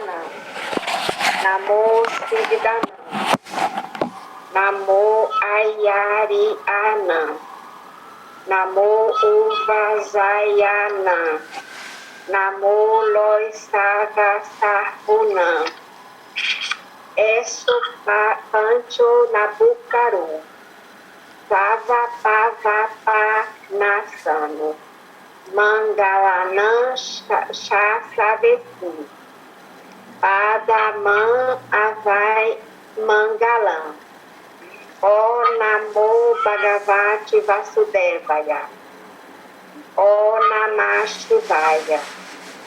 Sivanam, Namo Sividanam, Namo Ayarianam, Namo Uvazayana, Namo Loisavasarpunam, Esto Pancho Nabucaru, Sava Pavapa Nasano, Mangalanam Chasavesi, Padaman Avai Mangalam, O Namo Bhagavati Vasudevaya, O Namah Shivaya.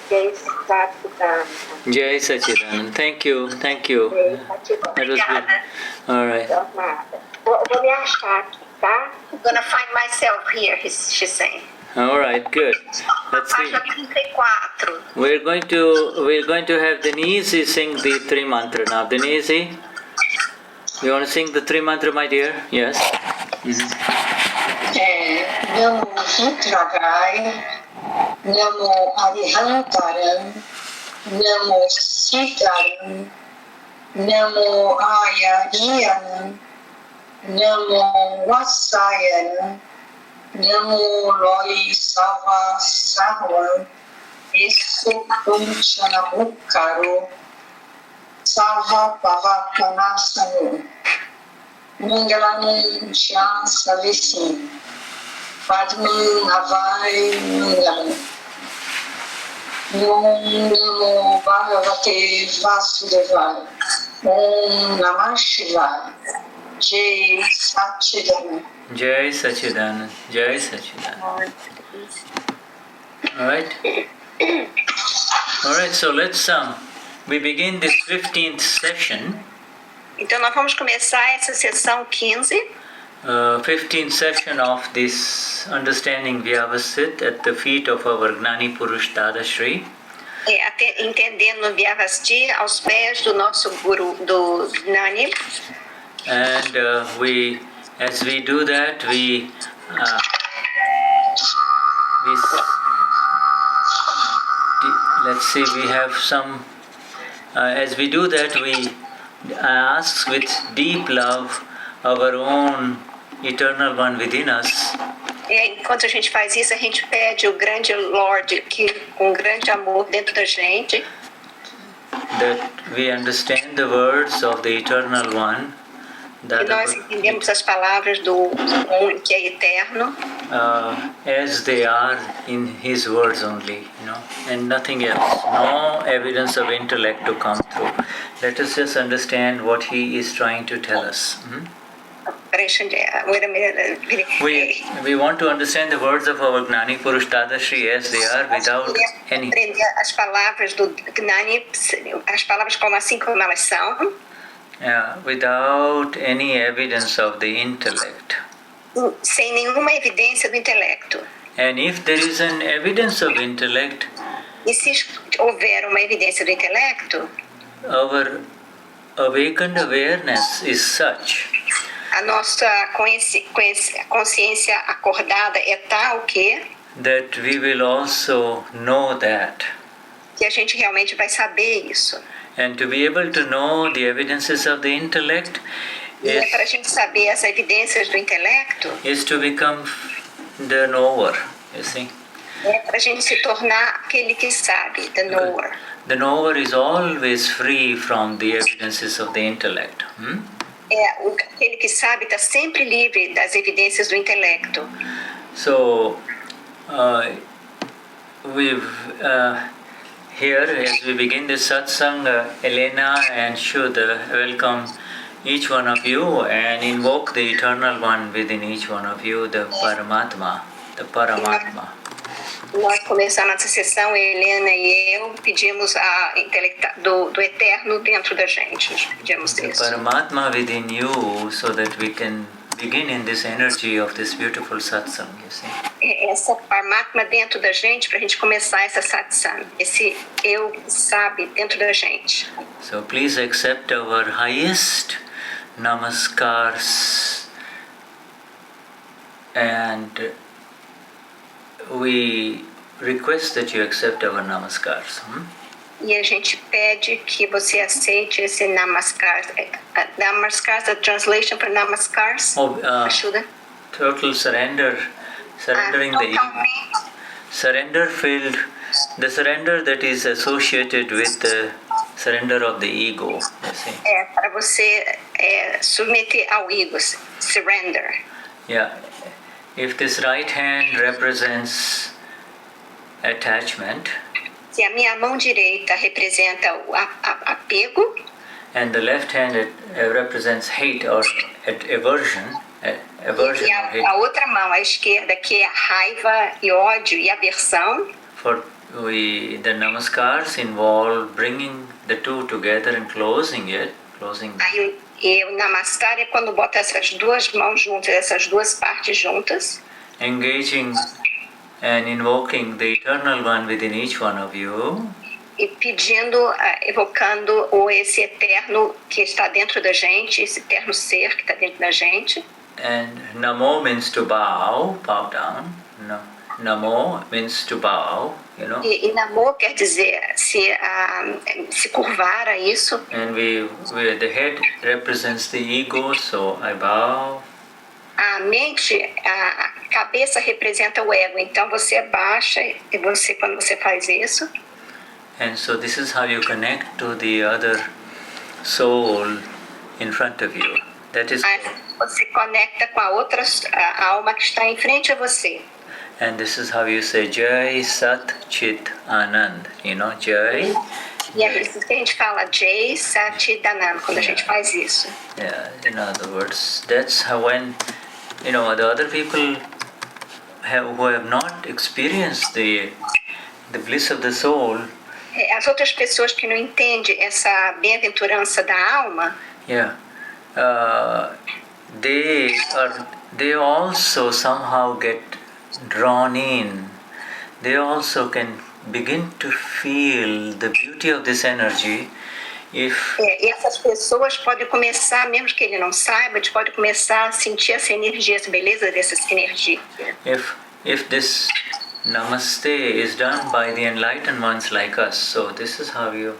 Jai Satchidananda. Jai Satchidananda. Thank you. That was good. All right. Vou me achar aqui, tá? I'm gonna find myself here, she's saying. All right, good. Let's see. Página 34. We're going to have Denize sing the three mantra now. Denize, you want to sing the three mantra, my dear? Yes. Namo Vitragai, Namo Arihantaram, Namo Sitaram, Namo Ayariyanam, Namo Vasayanam, Namo Loi Sava Sarvam, Esto Pancho Sava Pavakanasanu, Mangalanam Savesi, Padman Avai Mangalam, Om Namo Bhagavate Vasudevaya, Om Namah Shivaya, Jai Satchidananda. Jai Satchidananda. Jai Satchidananda. All right, so let's we begin this 15th session. Então nós vamos começar essa sessão 15. 15th session of this understanding Vyavasthit at the feet of our Gnani Purush Dadashri. Entendendo Vyavasthit aos pés do nosso guru, do Gnani. And as we do that, let's see, we have some. As we do that, we ask with deep love our own eternal one within us. E enquanto a gente faz isso, a gente pede o grande Lord que com grande amor dentro da gente. That we understand the words of the eternal one. Que nós entendemos as palavras do que é eterno. As they are in his words only, and nothing else. No evidence of intellect to come through. Let us just understand what he is trying to tell us. We want to understand the words of our Gnani Purush Dadashri as they are without any. As palavras do Gnani, as palavras assim como elas são. Without any evidence of the intellect. Sem nenhuma evidência do intelecto. And if there is an evidence of intellect, e se houver uma evidência do intelecto, our awakened awareness is such. A nossa consciência acordada é tal que that we will also know that. Que a gente realmente vai saber isso. And to be able to know the evidences of the intellect is, para a gente saber as evidências do intelecto, is to become the knower, you see. É para a gente se tornar aquele que sabe, the knower. The knower is always free from the evidences of the intellect. Aquele que sabe está sempre livre das evidências do intelecto. So, here, as we begin this satsang, Helena and Shuddha welcome each one of you and invoke the eternal one within each one of you, the Paramatma. Nós começamos nossa sessão, Helena e eu pedimos do eterno dentro da gente. Pedimos isso. The Paramatma within you, so that we can begin in this energy of this beautiful satsang, you see. Essa Paramatma dentro da gente, para a gente começar essa satsang, esse eu que sabe dentro da gente. So please accept our highest namaskars, and we request that you accept our namaskars. E a gente pede que você aceite esse namaskar. Namaskar, the translation for namaskar. Shuddha. Total surrender, surrendering the ego. Surrender filled, the surrender that is associated with the surrender of the ego. Para você submeter ao ego, surrender. Yeah. If this right hand represents attachment, se a minha mão direita representa o apego, and the left hand represents hate or aversion, e a outra mão, a esquerda, que é a raiva e ódio e aversão. The namaskars involve bringing the two together and closing it. Aí, e o namaskar é quando bota essas duas mãos juntas, essas duas partes juntas. Engaging and invoking the eternal one within each one of you. E pedindo, evocando esse eterno que está dentro da gente, esse eterno ser que está dentro da gente. And namo means to bow down. No. Namo means to bow, you know. E namo quer dizer se curvar a isso. And the head represents the ego, so I bow. A mente, a cabeça representa o ego, então você abaixa e você, quando você faz isso. And so this is how you connect to the other soul in front of you. That is. Você conecta com a outra alma que está em frente a você. And this is how you say Jai Sat Chit Anand. You know, Jai. E é isso que a gente fala, Jai Sat Anand, quando a gente faz isso. Yeah, in other words, that's how when, you know, the other people who have not experienced the bliss of the soul. As outras pessoas que não entendem essa bem-aventurança da alma. Yeah. They also somehow get drawn in. They also can begin to feel the beauty of this energy if. E essas pessoas podem começar, mesmo que ele não saiba, eles podem começar a sentir essa energia, essa beleza dessa energia. If this Namaste is done by the enlightened ones like us, so this is how you.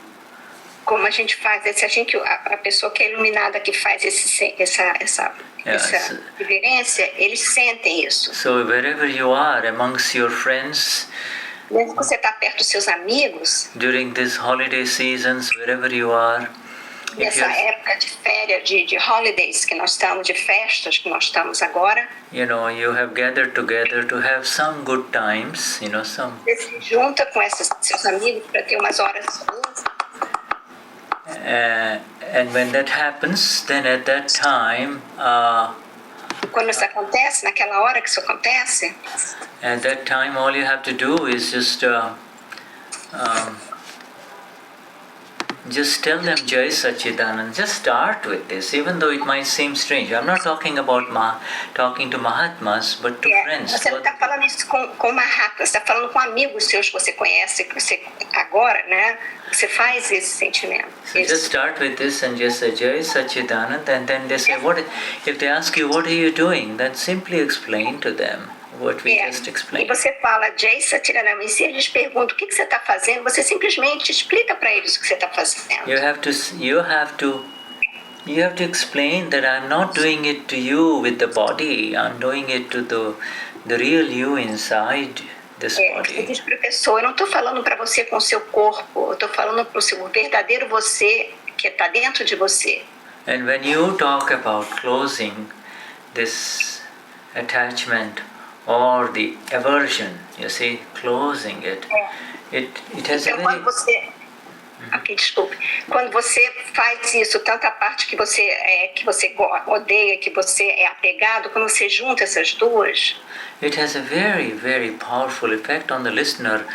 Como a gente faz, a pessoa que é iluminada que faz essa reverência, eles sentem isso. So wherever you are amongst your friends, mesmo que você está perto dos seus amigos, during these holiday seasons, wherever you are, nessa época de férias, de holidays que nós estamos, de festas que nós estamos agora, you know, you have gathered together to have some good times, you know, some. Você se junta com seus amigos para ter umas horas boas. And when that happens, then at that time, quando isso acontece, naquela hora que isso acontece, at that time, all you have to do is just tell them Jai Sachidanand. Just start with this, even though it might seem strange. I'm not talking about talking to Mahatmas, but to friends. Você não está falando isso com Mahatmas, você está falando com amigos seus que você conhece, que você agora, né? Você faz esse sentimento. So just start with this and just say Jai Sachidanand, and then they say, if they ask you what are you doing, then simply explain to them what we just explained. E você fala Jai Sachidanand, e se eles perguntam o que você está fazendo, você simplesmente explica para eles o que você está fazendo. You have to explain that I'm not doing it to you with the body. I'm doing it to the real you inside this body. Você diz para a pessoa, eu não estou falando para você com o seu corpo, eu estou falando para o seu verdadeiro você que está dentro de você. And when you talk about closing this attachment or the aversion, you see, closing it, it has então, quando você desculpe. Quando você faz isso, tanto a parte que você odeia, que você é apegado, quando você junta essas duas, it has a very, very powerful effect on the listener,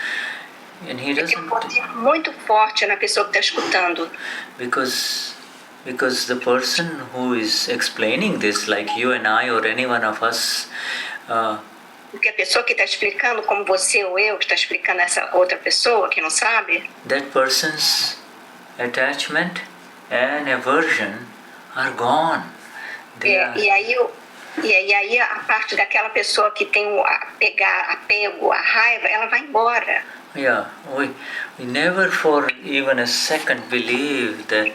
and he doesn't. Tem um poder muito forte na pessoa que está escutando. Because the person who is explaining this, like you and I or any one of us. Porque a pessoa que está explicando, como você ou eu, que está explicando essa outra pessoa que não sabe, that person's attachment and aversion are gone. E aí a parte daquela pessoa que tem o apego, a raiva, ela vai embora. we never for even a second believe that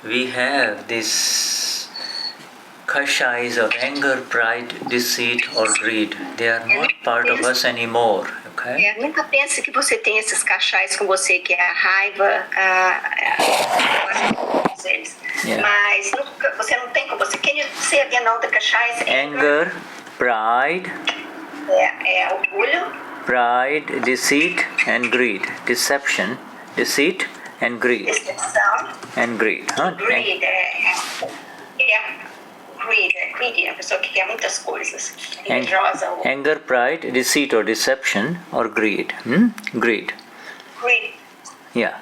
we have these kashais of anger, pride, deceit or greed. They are not part of us anymore. Okay? Nunca pense que você tem esses cachais com você, que é a raiva, mas nunca, você não tem com você. Can you say again all the kashais? Anger, pride, orgulho, pride, deceit and greed. Deception, deceit and greed. decepção, And greed. Huh? greed, greedy, a pessoa que quer muitas coisas, invejosa. Anger, pride, deceit or deception or greed. Greed. Greed. Yeah.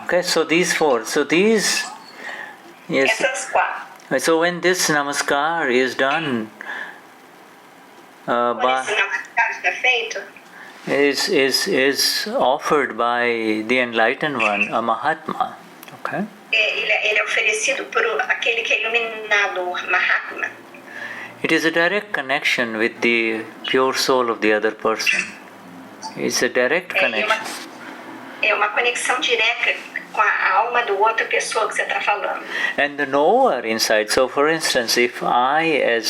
Okay, so these four. So these, yes. Essas quatro. So when this namaskar is done, Quando esse namaskar está feito, is offered by the enlightened one, a Mahatma. Okay. ele é oferecido por aquele que é iluminado, Mahatma. It is a direct connection with the pure soul of the other person. It's a direct connection. É uma conexão direta com a alma do outra pessoa que você está falando. And the knower inside. So, for instance, if I,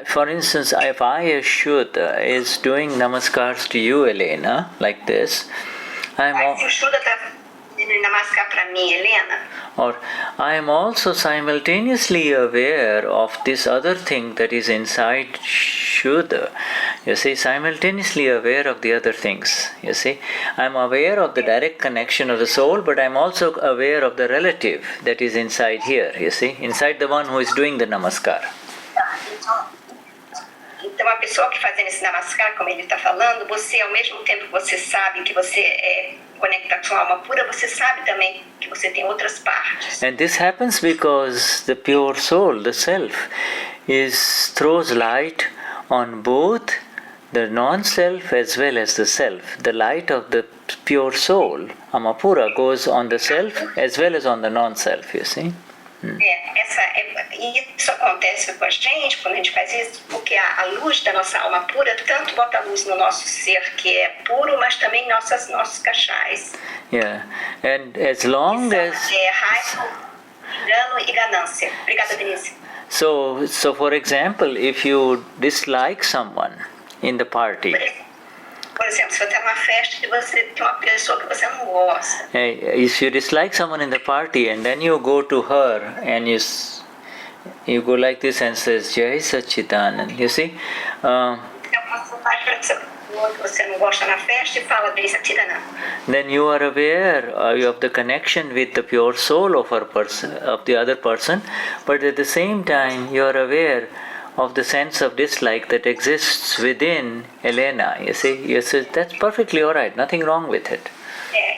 for instance, if I as Shuddha is doing namaskars to you, Helena, like this, Se o Shuddha está fazendo namaskar para mim, Helena, or I am also simultaneously aware of this other thing that is inside Shuddha. You see, simultaneously aware of the other things. You see, I am aware of the direct connection of the soul, but I am also aware of the relative that is inside here. You see, inside the one who is doing the namaskar. Então a pessoa que fazendo esse namaskar, como ele está falando, você, ao mesmo tempo que você sabe que você é conecta com a alma pura, você sabe também que você tem outras partes. And this happens because the pure soul, the self, throws light on both the non-self as well as the self. The light of the pure soul, Amapura, goes on the self as well as on the non-self, you see. Isso acontece com a gente, quando a gente faz isso, porque a luz da nossa alma pura tanto bota a luz no nosso ser que é puro, mas também nossos cachais. Yeah, and as long as... raiva, engano e ganância. Obrigada, Denize. So for example, if you dislike someone in the party, por exemplo, se você está numa festa e você tem uma pessoa que você não gosta. If you dislike someone in the party and then you go to her and you go like this and says Jai Satchitanand, you see? Então você vai para essa pessoa que você não gosta na festa e fala Jai Satchitanand. Then you are aware of the connection with the pure soul of the other person, but at the same time you are aware of the sense of dislike that exists within Helena. You see, that's perfectly alright, nothing wrong with it.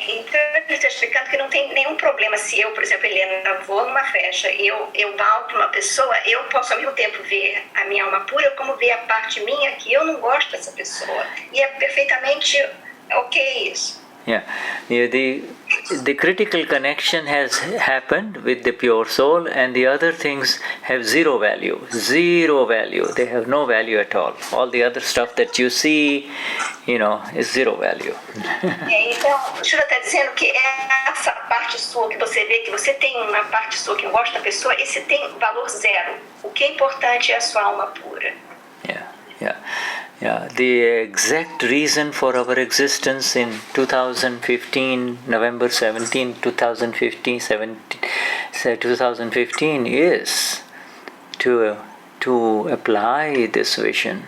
Então ele está explicando que não tem nenhum problema se eu, por exemplo, Helena, vou numa festa, eu falo para uma pessoa, eu posso ao mesmo tempo ver a minha alma pura, como ver a parte minha que eu não gosto dessa pessoa. E é perfeitamente ok isso. Yeah, the critical connection has happened with the pure soul, and the other things have zero value. They have no value at all. All the other stuff that you see, is zero value. Então, o Shuddha está dizendo que essa parte sua que você vê, que você tem uma parte sua que não gosta da pessoa, esse tem valor zero. O que é importante é a sua alma pura. Yeah, the exact reason for our existence in 2015, November 17, 2015 is to apply this vision,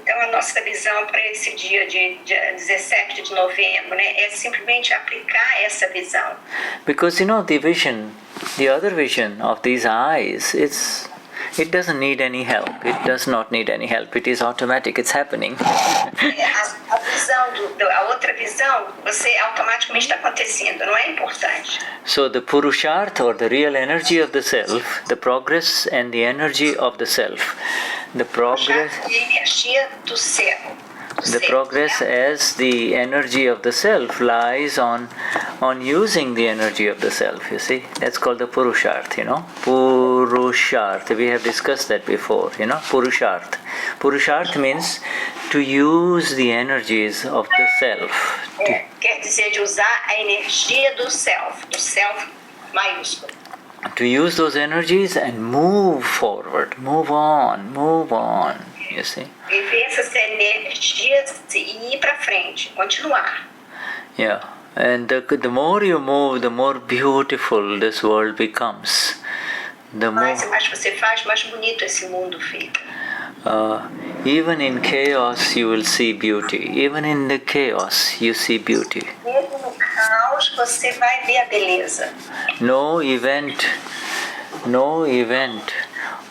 Então a nossa visão para esse dia de 17 de novembro, é simplesmente aplicar essa visão. Because the other vision of these eyes, it doesn't need any help. It does not need any help. It is automatic. It's happening. A outra visão, você automaticamente está acontecendo. Não é importante. So the Purushartha, or the real energy of the self, the progress and the energy of the self, the progress. A energia do ser. The progress as the energy of the self lies on using the energy of the self, you see. That's called the Purusharth, Purusharth. We have discussed that before, Purusharth. Purusharth means to use the energies of the self. Quer dizer, de usar a energia do self maiúsculo. To use those energies and move forward, move on, you see. Viver essas energias e ir para frente, continuar. Yeah, and the more you move, the more beautiful this world becomes. Mais e mais você faz, mais bonito esse mundo fica. Even in chaos you will see beauty. Even in the chaos you see beauty. Mesmo no caos você vai ver a beleza. No event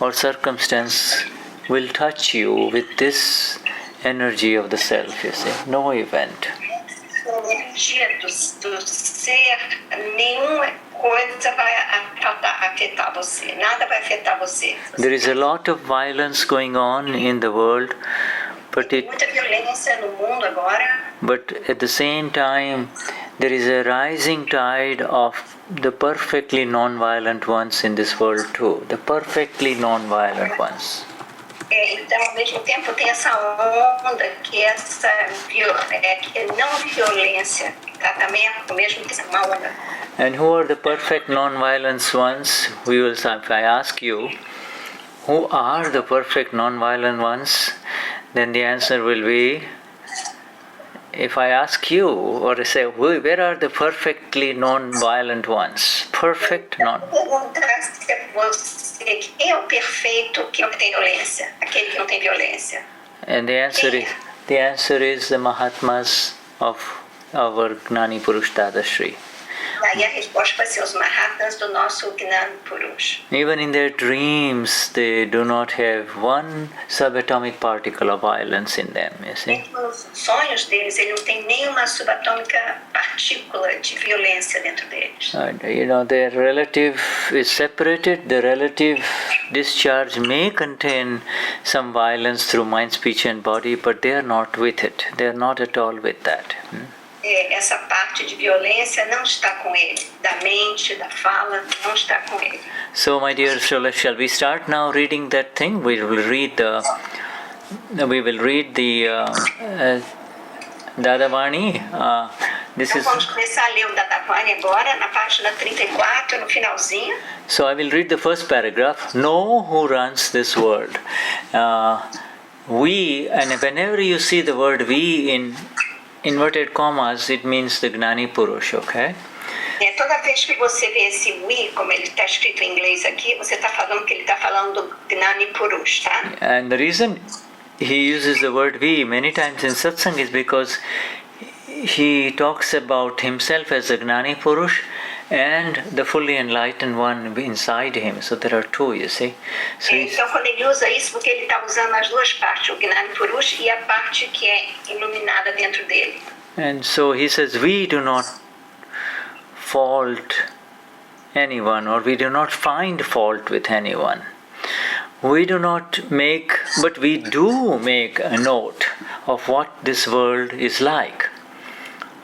or circumstance will touch you with this energy of the self, you see. No event. A energia do ser, nenhuma coisa vai afetar você, nada vai afetar você. There is a lot of violence going on in the world, muita violência no mundo agora. But at the same time, there is a rising tide of the perfectly non-violent ones in this world too. The perfectly non-violent ones. Então, ao mesmo tempo, tem essa onda que é não violência, tá? Também é ao mesmo tempo uma onda. And who are the perfect non-violent ones? If I ask you, who are the perfect non-violent ones? Then the answer will be, if I ask you, or say, where are the perfectly non-violent ones? Perfect non. Quem é o perfeito que não tem violência? Aquele que não tem violência. And the answer is the Mahatmas of our Gnani Purush Dadashri. Aí a resposta vai ser os Mahatmas do nosso Gnani Purush. Even in their dreams, they do not have one subatomic particle of violence in them, you see. Nos sonhos deles, ele não tem nenhuma subatômica partícula de violência dentro deles. Their relative is separated. The relative discharge may contain some violence through mind, speech and body, but they are not with it. They are not at all with that. Essa parte de violência não está com ele, da mente, da fala, não está com ele. So, my dear, shall we start now reading that thing? We will read the Dadavani. Então vamos começar a ler o Dadavani agora, na página 34, no finalzinho. So I will read the first paragraph. Know who runs this world. We, and whenever you see the word we in inverted commas, it means the Gnani Purush, okay? Toda vez que você vê esse we, como ele está escrito em inglês aqui, você está falando que ele está falando do Gnani Purush, tá? And the reason he uses the word we many times in Satsang is because he talks about himself as the Gnani Purush and the fully enlightened one inside him. So there are two, you see. So então quando ele usa isso, porque ele está usando as duas partes, o Gnani Purush e a parte que é iluminada dentro dele. And so he says, we do not fault anyone, or we do not find fault with anyone. We do not make, but we do make a note of what this world is like.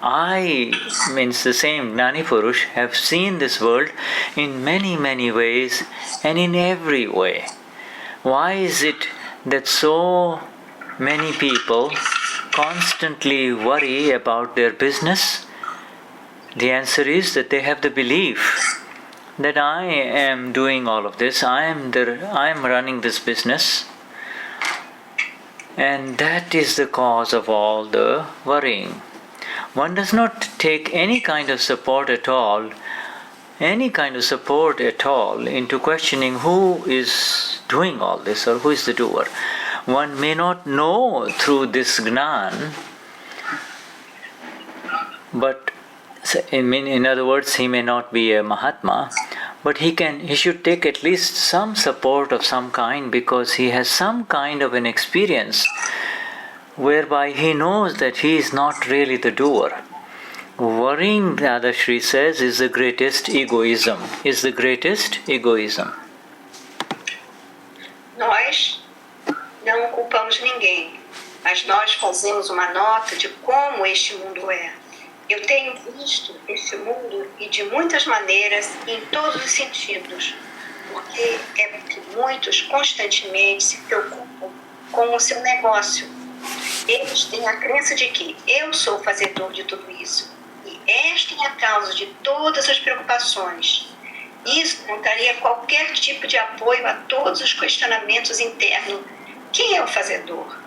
I, means the same Gnani Purush, have seen this world in many, many ways and in every way. Why is it that so many people constantly worry about their business? The answer is that they have the belief that I am doing all of this, I am running this business, and that is the cause of all the worrying. One does not take any kind of support at all into questioning who is doing all this or who is the doer. One may not know through this Gnan, but in other words, he may not be a Mahatma, but he should take at least some support of some kind, because he has some kind of an experience whereby he knows that he is not really the doer. Worrying, Dadashri says, is the greatest egoism. Nós não culpamos ninguém. mas nós fazemos uma nota de como este mundo é. Eu tenho visto este mundo e de muitas maneiras, em todos os sentidos, porque é que muitos constantemente se preocupam com o seu negócio. Eles têm a crença de que eu sou o fazedor de tudo isso. E esta é a causa de todas as preocupações. Isso contraria qualquer tipo de apoio a todos os questionamentos internos. Quem é o fazedor?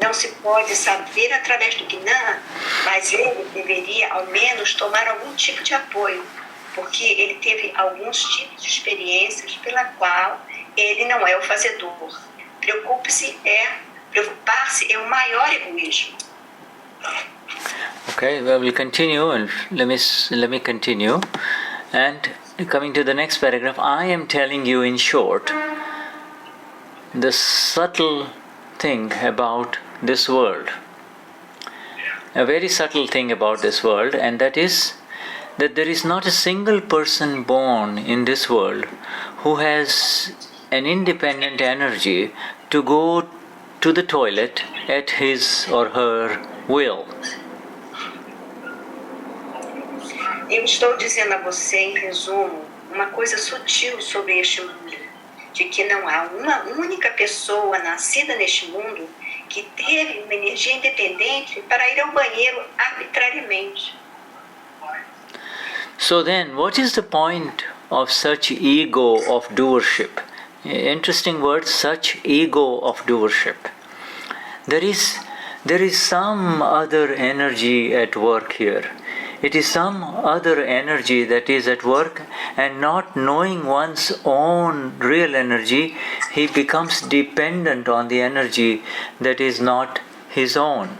Não se pode saber através do Gnan, mas ele deveria ao menos tomar algum tipo de apoio, porque ele teve alguns tipos de experiências pela qual ele não é o fazedor. Preocupar-se é o maior egoísmo. Okay, well, we'll continue, and let me continue. And coming to the next paragraph, I am telling you in short the subtle thing about this world. A very subtle thing about this world, and that is that there is not a single person born in this world who has an independent energy to go to the toilet at his or her will. Eu estou dizendo a você, em resumo, uma coisa sutil sobre este mundo, de que não há uma única pessoa nascida neste mundo que teve uma energia independente para ir ao banheiro arbitrariamente. So then, what is the point of such ego of doership? Interesting word, such ego of doership. There is some other energy at work here. It is some other energy that is at work, and not knowing one's own real energy, he becomes dependent on the energy that is not his own.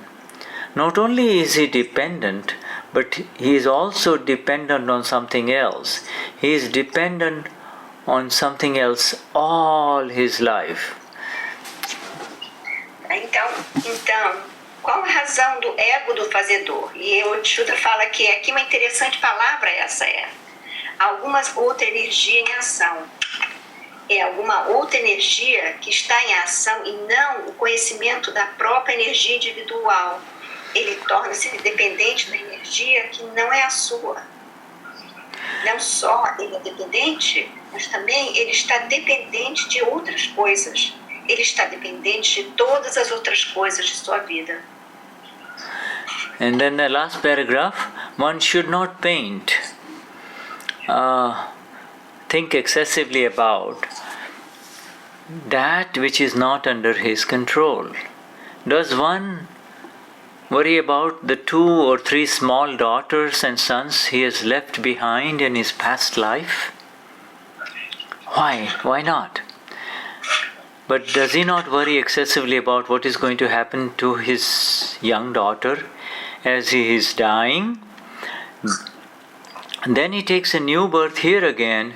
Not only is he dependent, but he is also dependent on something else. He is dependent on something else all his life. Então, qual a razão do ego do fazedor? E o Shuddha fala que aqui uma interessante palavra essa é. Alguma outra energia em ação. É alguma outra energia que está em ação e não o conhecimento da própria energia individual. Ele torna-se dependente da energia que não é a sua. Não só ele é dependente, mas também ele está dependente de outras coisas. Ele está dependente de todas as outras coisas de sua vida. And then the last paragraph, one should not think excessively about that which is not under his control. Does one worry about the 2 or 3 small daughters and sons he has left behind in his past life? Why? Why not? But does he not worry excessively about what is going to happen to his young daughter as he is dying? Then he takes a new birth here again,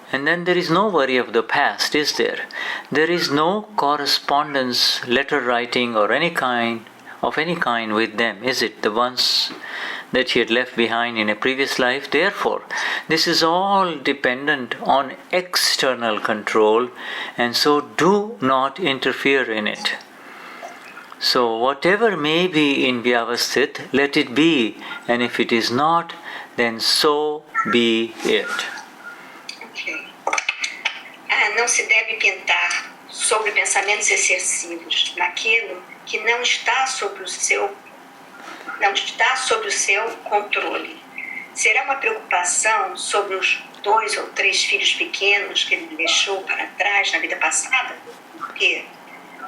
and then there is no worry of the past, is there? There is no correspondence, letter writing or any kind with them, is it? The ones that he had left behind in a previous life. Therefore, this is all dependent on external control, and so do not interfere in it. So whatever may be in Vyavasthit, let it be, and if it is not, then so be it. Okay. Não se deve pintar sobre pensamentos excessivos naquilo que não está sob o seu controle. Será uma preocupação sobre os 2 ou 3 filhos pequenos que ele deixou para trás na vida passada? Por quê?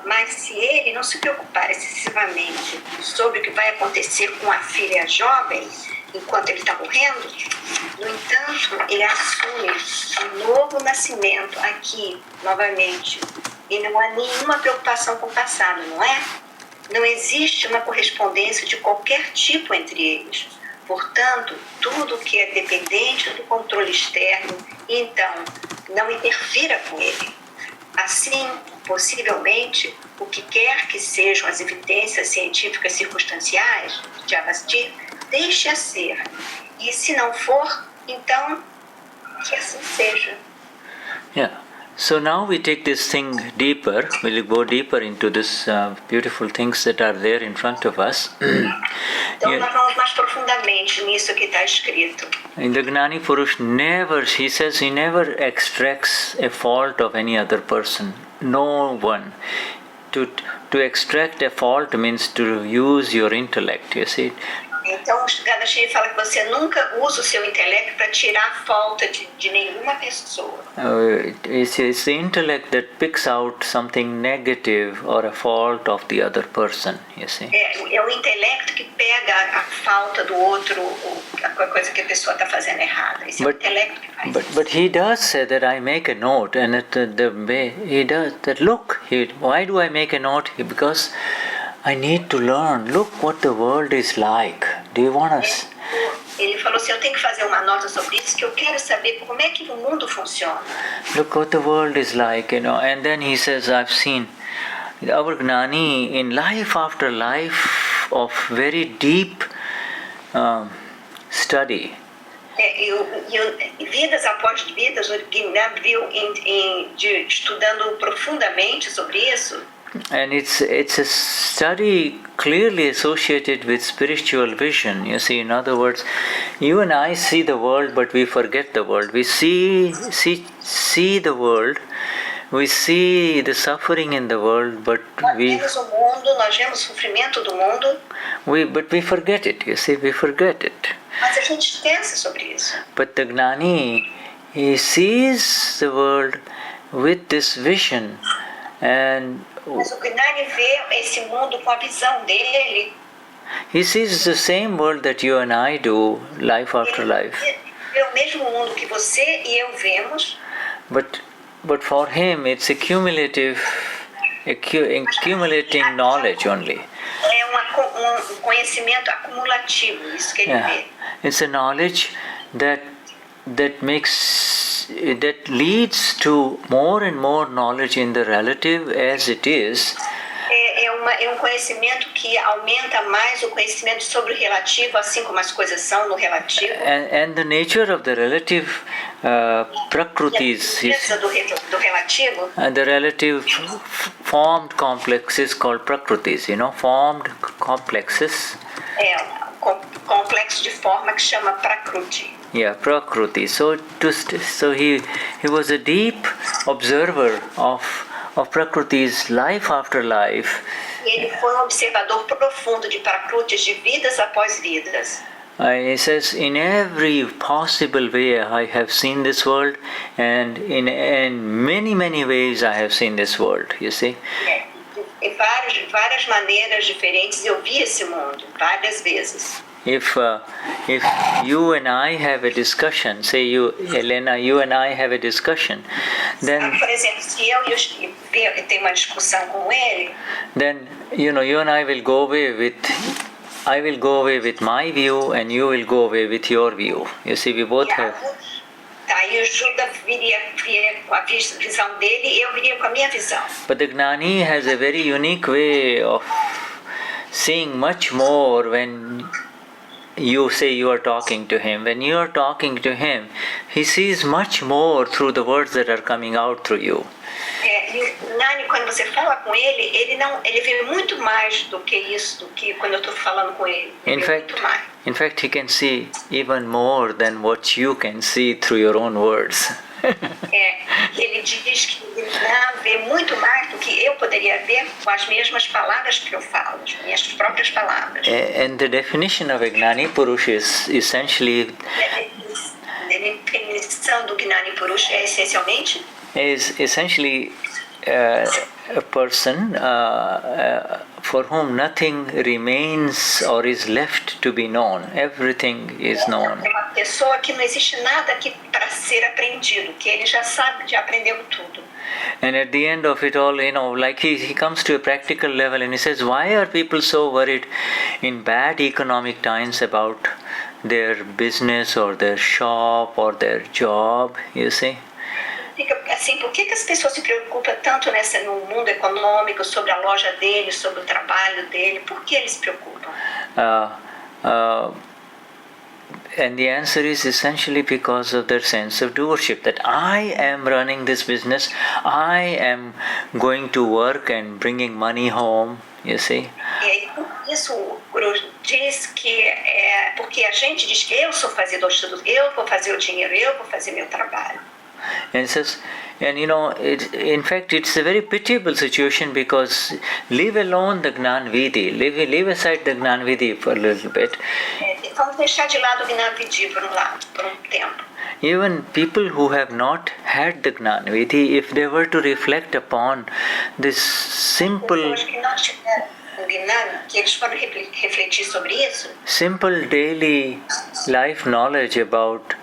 Mas se ele não se preocupar excessivamente sobre o que vai acontecer com a filha jovem enquanto ele está morrendo, no entanto, ele assume um novo nascimento aqui, novamente, e não há nenhuma preocupação com o passado, não é? Não existe uma correspondência de qualquer tipo entre eles. Portanto, tudo que é dependente do controle externo, então, não interfira com ele. Assim, possivelmente, o que quer que sejam as evidências científicas circunstanciais de Vyavasthit, deixe-a ser. E se não for, então, que assim seja. Yeah. So now we take this thing deeper. We'll go deeper into this beautiful things that are there in front of us. Então nós vamos mais profundamente nisso que está escrito. In the Gnani Purush, he says he never extracts a fault of any other person. No one. To extract a fault means to use your intellect, you see. Então, o Dadashri fala que você nunca usa o seu intelecto para tirar a falta de nenhuma pessoa. It's the intellect that picks out something negative or a fault of the other person, you see. É o intelecto que pega a falta do outro, ou a coisa que a pessoa está fazendo errada. Esse é o intelecto que faz isso. But he does say that I make a note, and the way he does that. Look, why do I make a note? Because I need to learn. Look what the world is like. Do you want us? Ele falou assim, eu tenho que fazer uma nota sobre isso, que eu quero saber como é que o mundo funciona. Look what the world is like, you know. And then he says, I've seen our Gnani in life after life of very deep study. Vidas após vidas, o Gnan viu estudando profundamente sobre isso. And it's a study clearly associated with spiritual vision. You see, in other words, you and I see the world, but we forget the world. We see the world, we see the suffering in the world, but nós vemos o mundo, nós vemos o sofrimento do mundo. But we forget it. You see, we forget it. Mas a gente esquece sobre isso. But the Gnani, he sees the world with this vision, and mas o Gnani vê esse mundo com a visão dele. He sees the same world that you and I do, life after life. Vê o mesmo mundo que você e eu vemos. But for him, it's accumulating knowledge only. É conhecimento acumulativo, isso que ele vê. It's a knowledge that leads to more and more knowledge in the relative as it is. É um conhecimento que aumenta mais o conhecimento sobre o relativo, assim como as coisas são no relativo. And the nature of the relative prakrutis. Do relativo. The relative formed complexes called prakrutis. You know, formed complexes. Complexo de forma que chama prakruti. Yeah, Prakruti. So he was a deep observer of Prakruti's life after life. Ele foi observador profundo de Prakrutis, de vidas após vidas. He says, in every possible way I have seen this world, and in many, many ways I have seen this world, you see. Em várias maneiras diferentes eu vi esse mundo, várias vezes. If you and I have a discussion, say you, Helena, you and I have a discussion, then, por exemplo, se eu tenho uma discussão com ele, then you and I will go away with, I will go away with my view, and you will go away with your view. You see, we both have. Aí o Shuddha viria com a visão dele e eu viria com a minha visão. But the Gnani has a very unique way of seeing much more when you say you are talking to him. When you are talking to him, he sees much more through the words that are coming out through you. E o Gnani, quando você fala com ele, ele vê muito mais do que isso, do que quando eu estou falando com ele. In fact, he can see even more than what you can see through your own words. Ele diz que ele vê muito mais do que eu poderia ver com as mesmas palavras que eu falo, as minhas próprias palavras. And the definition of a Gnani Purush is essentially. A definição do Gnani Purush é essencialmente. Is essentially a person for whom nothing remains or is left to be known. Everything is known. É uma pessoa que não existe nada aqui para ser aprendido, que ele já sabe, já aprendeu tudo. And at the end of it all, like he comes to a practical level and he says, why are people so worried in bad economic times about their business or their shop or their job, you see? Assim, por que as pessoas se preocupam tanto no mundo econômico, sobre a loja dele, sobre o trabalho dele? Por que eles se preocupam? And the answer is essentially because of their sense of doership, that I am running this business, I am going to work and bringing money home, you see. E aí, por isso, o Guru diz que é porque a gente diz que eu sou fazedor de tudo, eu vou fazer o dinheiro, eu vou fazer meu trabalho. And it says, and in fact, it's a very pitiable situation, because leave alone the Gnan Vidhi, leave aside the Gnan Vidhi for a little bit. Vamos deixar de lado o Gnani Vidhi por tempo. Even people who have not had the Gnan Vidhi, if they were to reflect upon this simple, Pessoas que não tiveram o Gnani, que eles foram refletir sobre isso, simple daily life knowledge about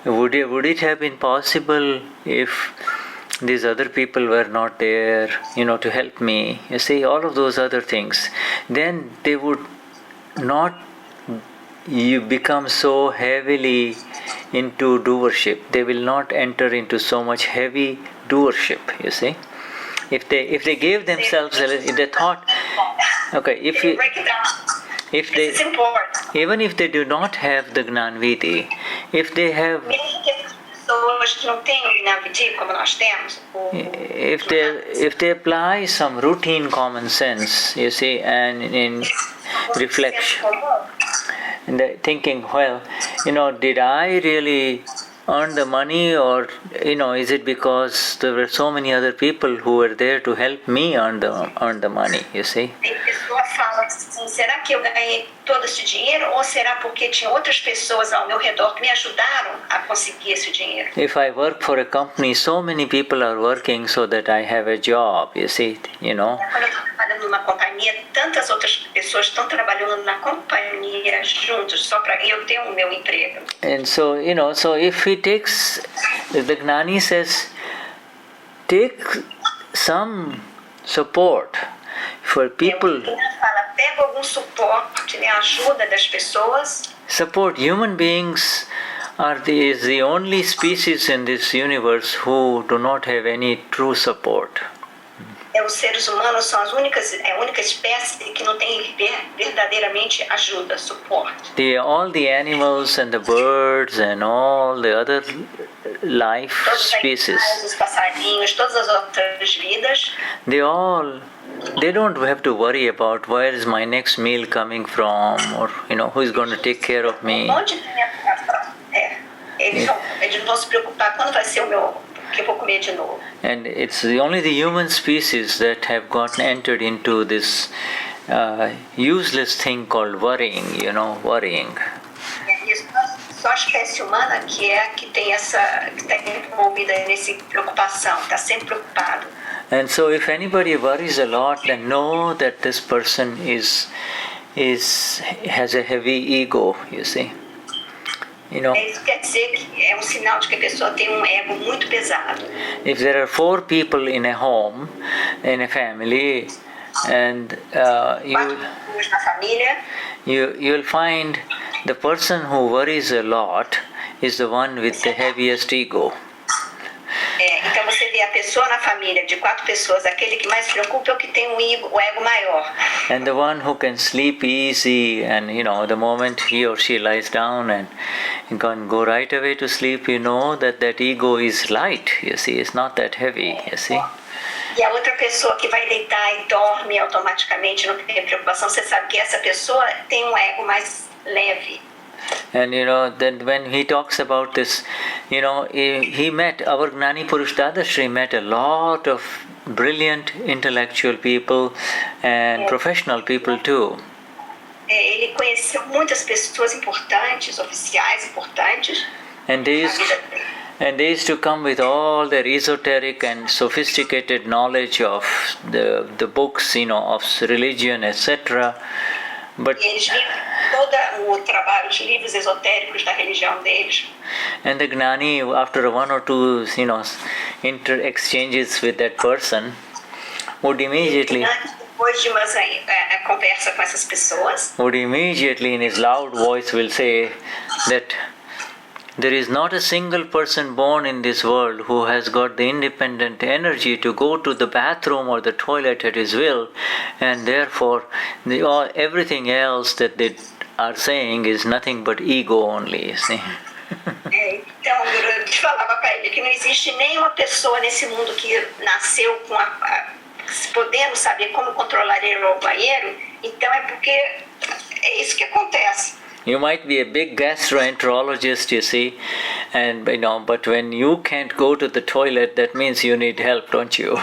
would it have been possible if these other people were not there, to help me, you see, all of those other things, then they would not become so heavily into doership. They will not enter into so much heavy doership, you see. If they gave themselves the thought, okay, break it down. If This is important. even if they do not have the Gnan Vidhi, if they have, Mesmo que as pessoas não tenham o Gnani Vidhi como nós temos, if they apply some routine common sense, you see, and in reflection, and thinking, well, did I really earn the money, or is it because there were so many other people who were there to help me earn the money, you see. a pessoa fala assim, será que eu ganhei todo esse dinheiro, ou será porque tinha outras pessoas ao meu redor que me ajudaram a conseguir esse dinheiro? If I work for a company, so many people are working so that I have a job, you see, Quando eu estou trabalhando numa companhia, tantas outras pessoas estão trabalhando na companhia juntos, só para eu ter o meu emprego. And so, so if he takes, the Gnani says, take some support for people. Ele fala, pega algum suporte, ajuda das pessoas. Support. Human beings is the only species in this universe who do not have any true support. Os seres humanos são a única espécie que não tem verdadeiramente ajuda, suporte. All the animals and the birds and all the other life species, Os passarinhos, todas as outras vidas, they don't have to worry about where is my next meal coming from, or who is going to take care of me. onde eles não vão se preocupar quando vai ser o meu, que eu vou comer de novo. And it's only the human species that have entered into this useless thing called worrying, worrying. Só a espécie humana que tem que está envolvida nessa preocupação, está sempre preocupado. And so if anybody worries a lot, then know that this person has a heavy ego, you see. Isso quer dizer que é sinal de que a pessoa tem ego muito pesado. If there are 4 people in a home, in a family, and Quatro pessoas na família, you'll find the person who worries a lot is the one with the heaviest ego. Então você vê a pessoa na família de 4 pessoas, aquele que mais se preocupa é o que tem o ego maior. And the one who can sleep easy, and the moment he or she lies down and can go right away to sleep, that ego is light, you see, it's not that heavy, you see. E a outra pessoa que vai deitar e dorme automaticamente, não tem preocupação, você sabe que essa pessoa tem um ego mais leve. And then when he talks about this, he met, our Gnani Purush Dadashri met a lot of brilliant intellectual people and professional people too. Ele conheceu muitas pessoas importantes, oficiais importantes. And they used to come with all their esoteric and sophisticated knowledge of the books, of religion, etc. But Eles viram todo o trabalho, os livros esotéricos da religião deles. and the Gnani, after 1 or 2, exchanges with that person, would immediately Depois de uma conversa com essas pessoas, in his loud voice will say that there is not a single person born in this world who has got the independent energy to go to the bathroom or the toilet at his will, and therefore everything else that they are saying is nothing but ego only, you see. Então, o Guru falava para ele que não existe nenhuma pessoa nesse mundo que nasceu com podendo saber como controlar ele ou o banheiro, então é porque é isso que acontece. You might be a big gastroenterologist, you see, and but when you can't go to the toilet, that means you need help, don't you?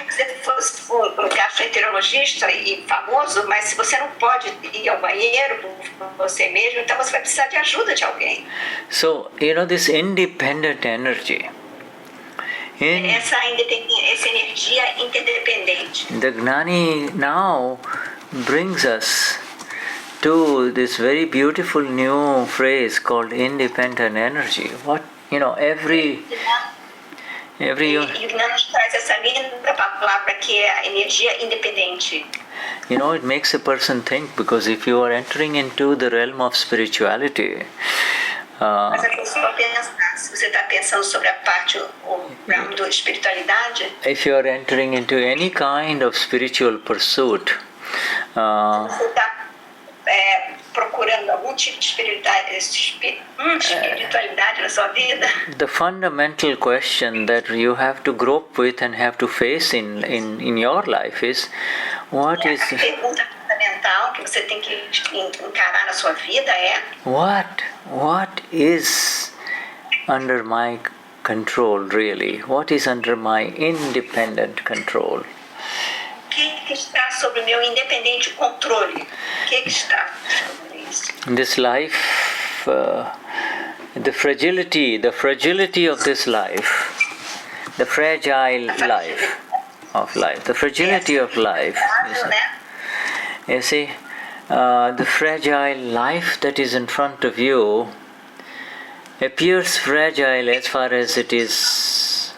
Se você fosse um gastroenterologista e famoso, mas se você não pode ir ao banheiro por você mesmo, então você vai precisar de ajuda de alguém. So, this independent energy. Essa energia interdependente. The Gnani now brings us to this very beautiful new phrase called independent energy. What, every E o Gnan nos traz essa linda palavra que é a energia independente. It makes a person think, because if you are entering into the realm of spirituality, mas a pessoa pensa, se você está pensando sobre a parte, o realm da espiritualidade, if you are entering into any kind of spiritual pursuit, você está procurando algum tipo de espiritualidade na sua vida, the fundamental question that you have to grope with and have to face in your life is, what is... A pergunta fundamental que você tem que encarar na sua vida é: What is under my control really? What is under my independent control? O que está sobre o meu independente controle? O que está sobre isso? This life, the fragility of this life, the fragile life of life, the fragility of life. You see, the fragile life that is in front of you appears fragile as far as it is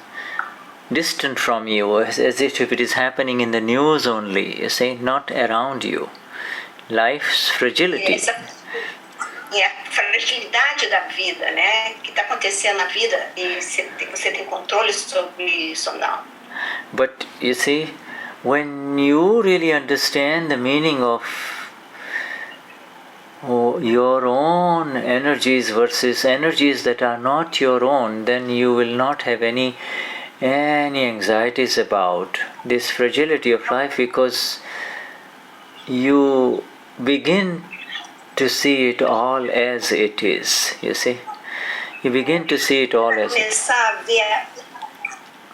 distant from you, as if it is happening in the news only, you see, not around you. Life's fragility. E a fragilidade da vida, né? Que está acontecendo na vida e você tem controle sobre isso ou não. But you see, when you really understand the meaning of your own energies versus energies that are not your own, then you will not have any anxieties about this fragility of life, because you begin to see it all as it is, you see. You begin to see it all as it is.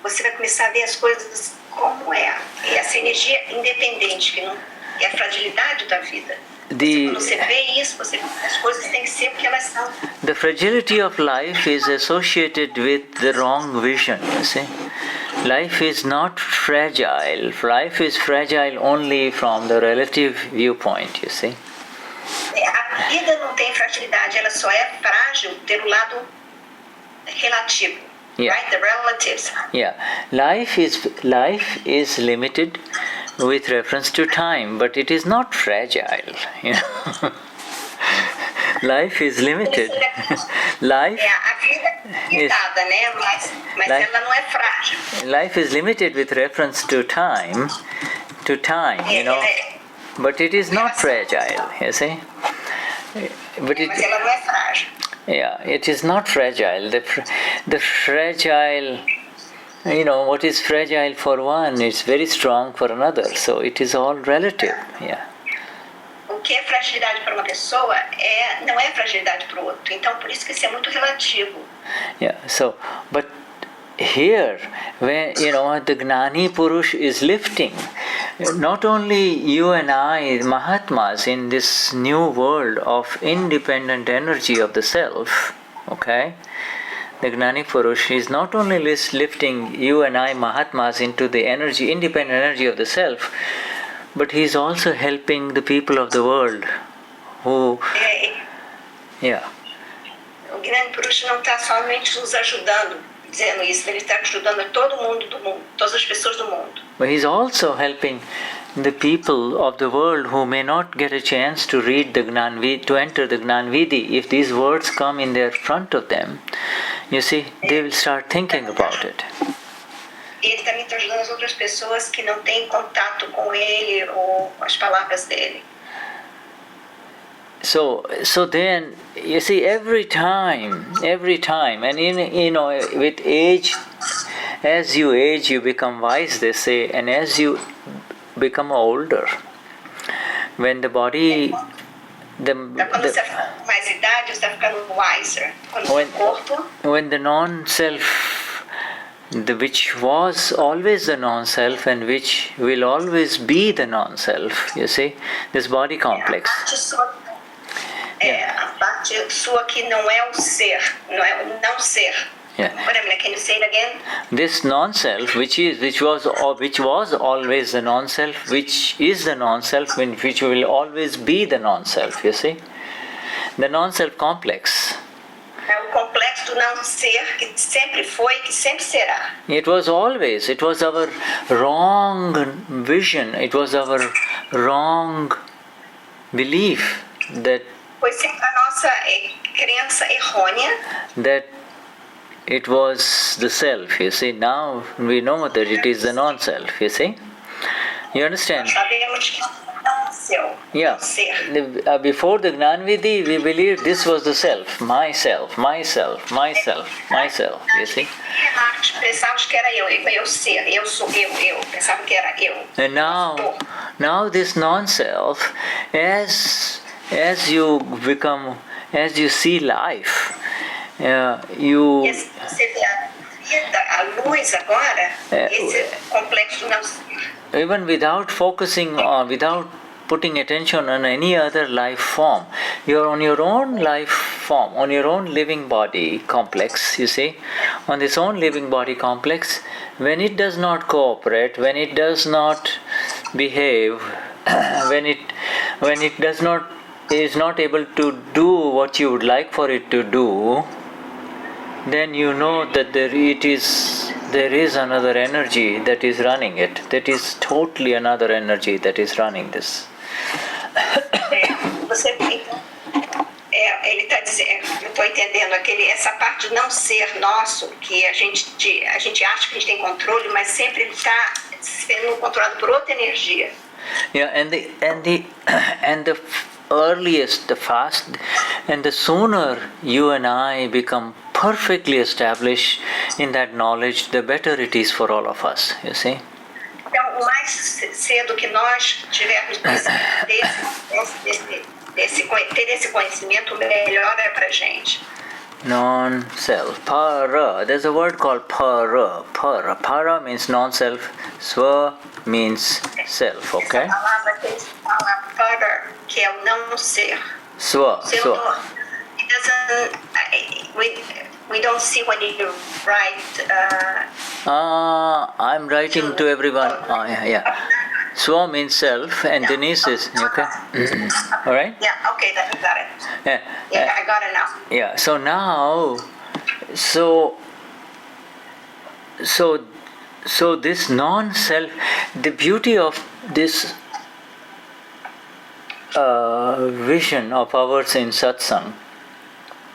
Você vai começar a ver as coisas como é. E essa energia independente, que é a fragilidade da vida. Quando você vê isso, as coisas têm que ser o que elas são. The fragility of life is associated with the wrong vision, you see. Life is not fragile. Life is fragile only from the relative viewpoint, you see. A vida não tem fragilidade, ela só é frágil pelo lado relativo. Yeah. Right? The relatives. Yeah. Life is limited with reference to time, but it is not fragile, you know. Life is limited. Life a vida é limitada, né? Mas ela não é frágil. Life is limited with reference to time, you know. But it is not fragile, you see. Mas ela não é frágil. Yeah, it is not fragile. The fragile, you know, what is fragile for one is very strong for another. So it is all relative. Yeah. O que é fragilidade para uma pessoa não é fragilidade para o outro. Então, por isso que isso é muito relativo. Yeah. So, but here, when the Gnani Purush is lifting, not only you and I, Mahatmas, in this new world of independent energy of the self, okay? The Gnani Purush is not only lifting you and I, Mahatmas, into the independent energy of the self, but he is also helping the people of the world who... Yeah. O Gnani Purush não está somente nos ajudando, dizendo isso, ele está ajudando todo mundo do mundo, todas as pessoas do mundo. But he's also helping the people of the world who may not get a chance to read the to enter the Gnan Vidhi. If these words come in their front of them, you see, they will start thinking about it. Ele também está ajudando as outras pessoas que não têm contato com ele ou com as palavras dele. so then you see every time, and with age, as you age, you become wise, they say, and as you become older, when the body, Quando você fica com mais idade, você está ficando wiser. Quando o corpo, when the non-self, which was always the non-self and which will always be the non-self, you see, this body complex. a parte sua que não é o ser, não é o não ser. Yeah. Wait a minute, can you say it again? This non-self, which was always the non-self, which is the non-self, which will always be the non-self. You see, the non-self complex. É o complexo do não ser que sempre foi, que sempre será. It was always. It was our wrong vision. It was our wrong belief that. Foi sempre a nossa crença errônea. That. It was the self, you see. Now we know that it is the non-self, you see. You understand? Sabemos que não é seu, Yeah. ser. Before the Gnan Vidhi, we believed this was the self, myself, you see. Pensávamos que era eu ser, eu sou eu. Pensava que era eu. And now this non-self, as you see life, you. E você vê a vida, a luz agora, esse complexo não ser. Even without focusing on, without putting attention on any other life form, you're on your own life form, on your own living body complex, you see, on this own living body complex, when it does not cooperate, when it does not behave, when it is not able to do what you would like for it to do, then you know that there is another energy that is running it. That is totally another energy that is running this. Você ele está dizendo, eu estou entendendo essa parte de não ser nosso, que a gente acha que a gente tem controle, mas sempre ele está sendo controlado por outra energia. Yeah, and the earliest, the fast, and the sooner you and I become perfectly established in that knowledge, the better it is for all of us, you see. Então, o mais cedo que nós tivermos ter esse conhecimento, melhor é pra gente. Non-self, para. There's a word called para. Para means non-self. Swa means self. Okay. Essa palavra que eles falam para, que é o não ser. Swa. It doesn't. We don't see when you write. I'm writing to everyone. Yeah. Swa means self, and Denize is okay. All right. Yeah. Okay. Got it. Yeah. I got it now. Yeah. So now, so this non-self, the beauty of this vision of ours in Satsang.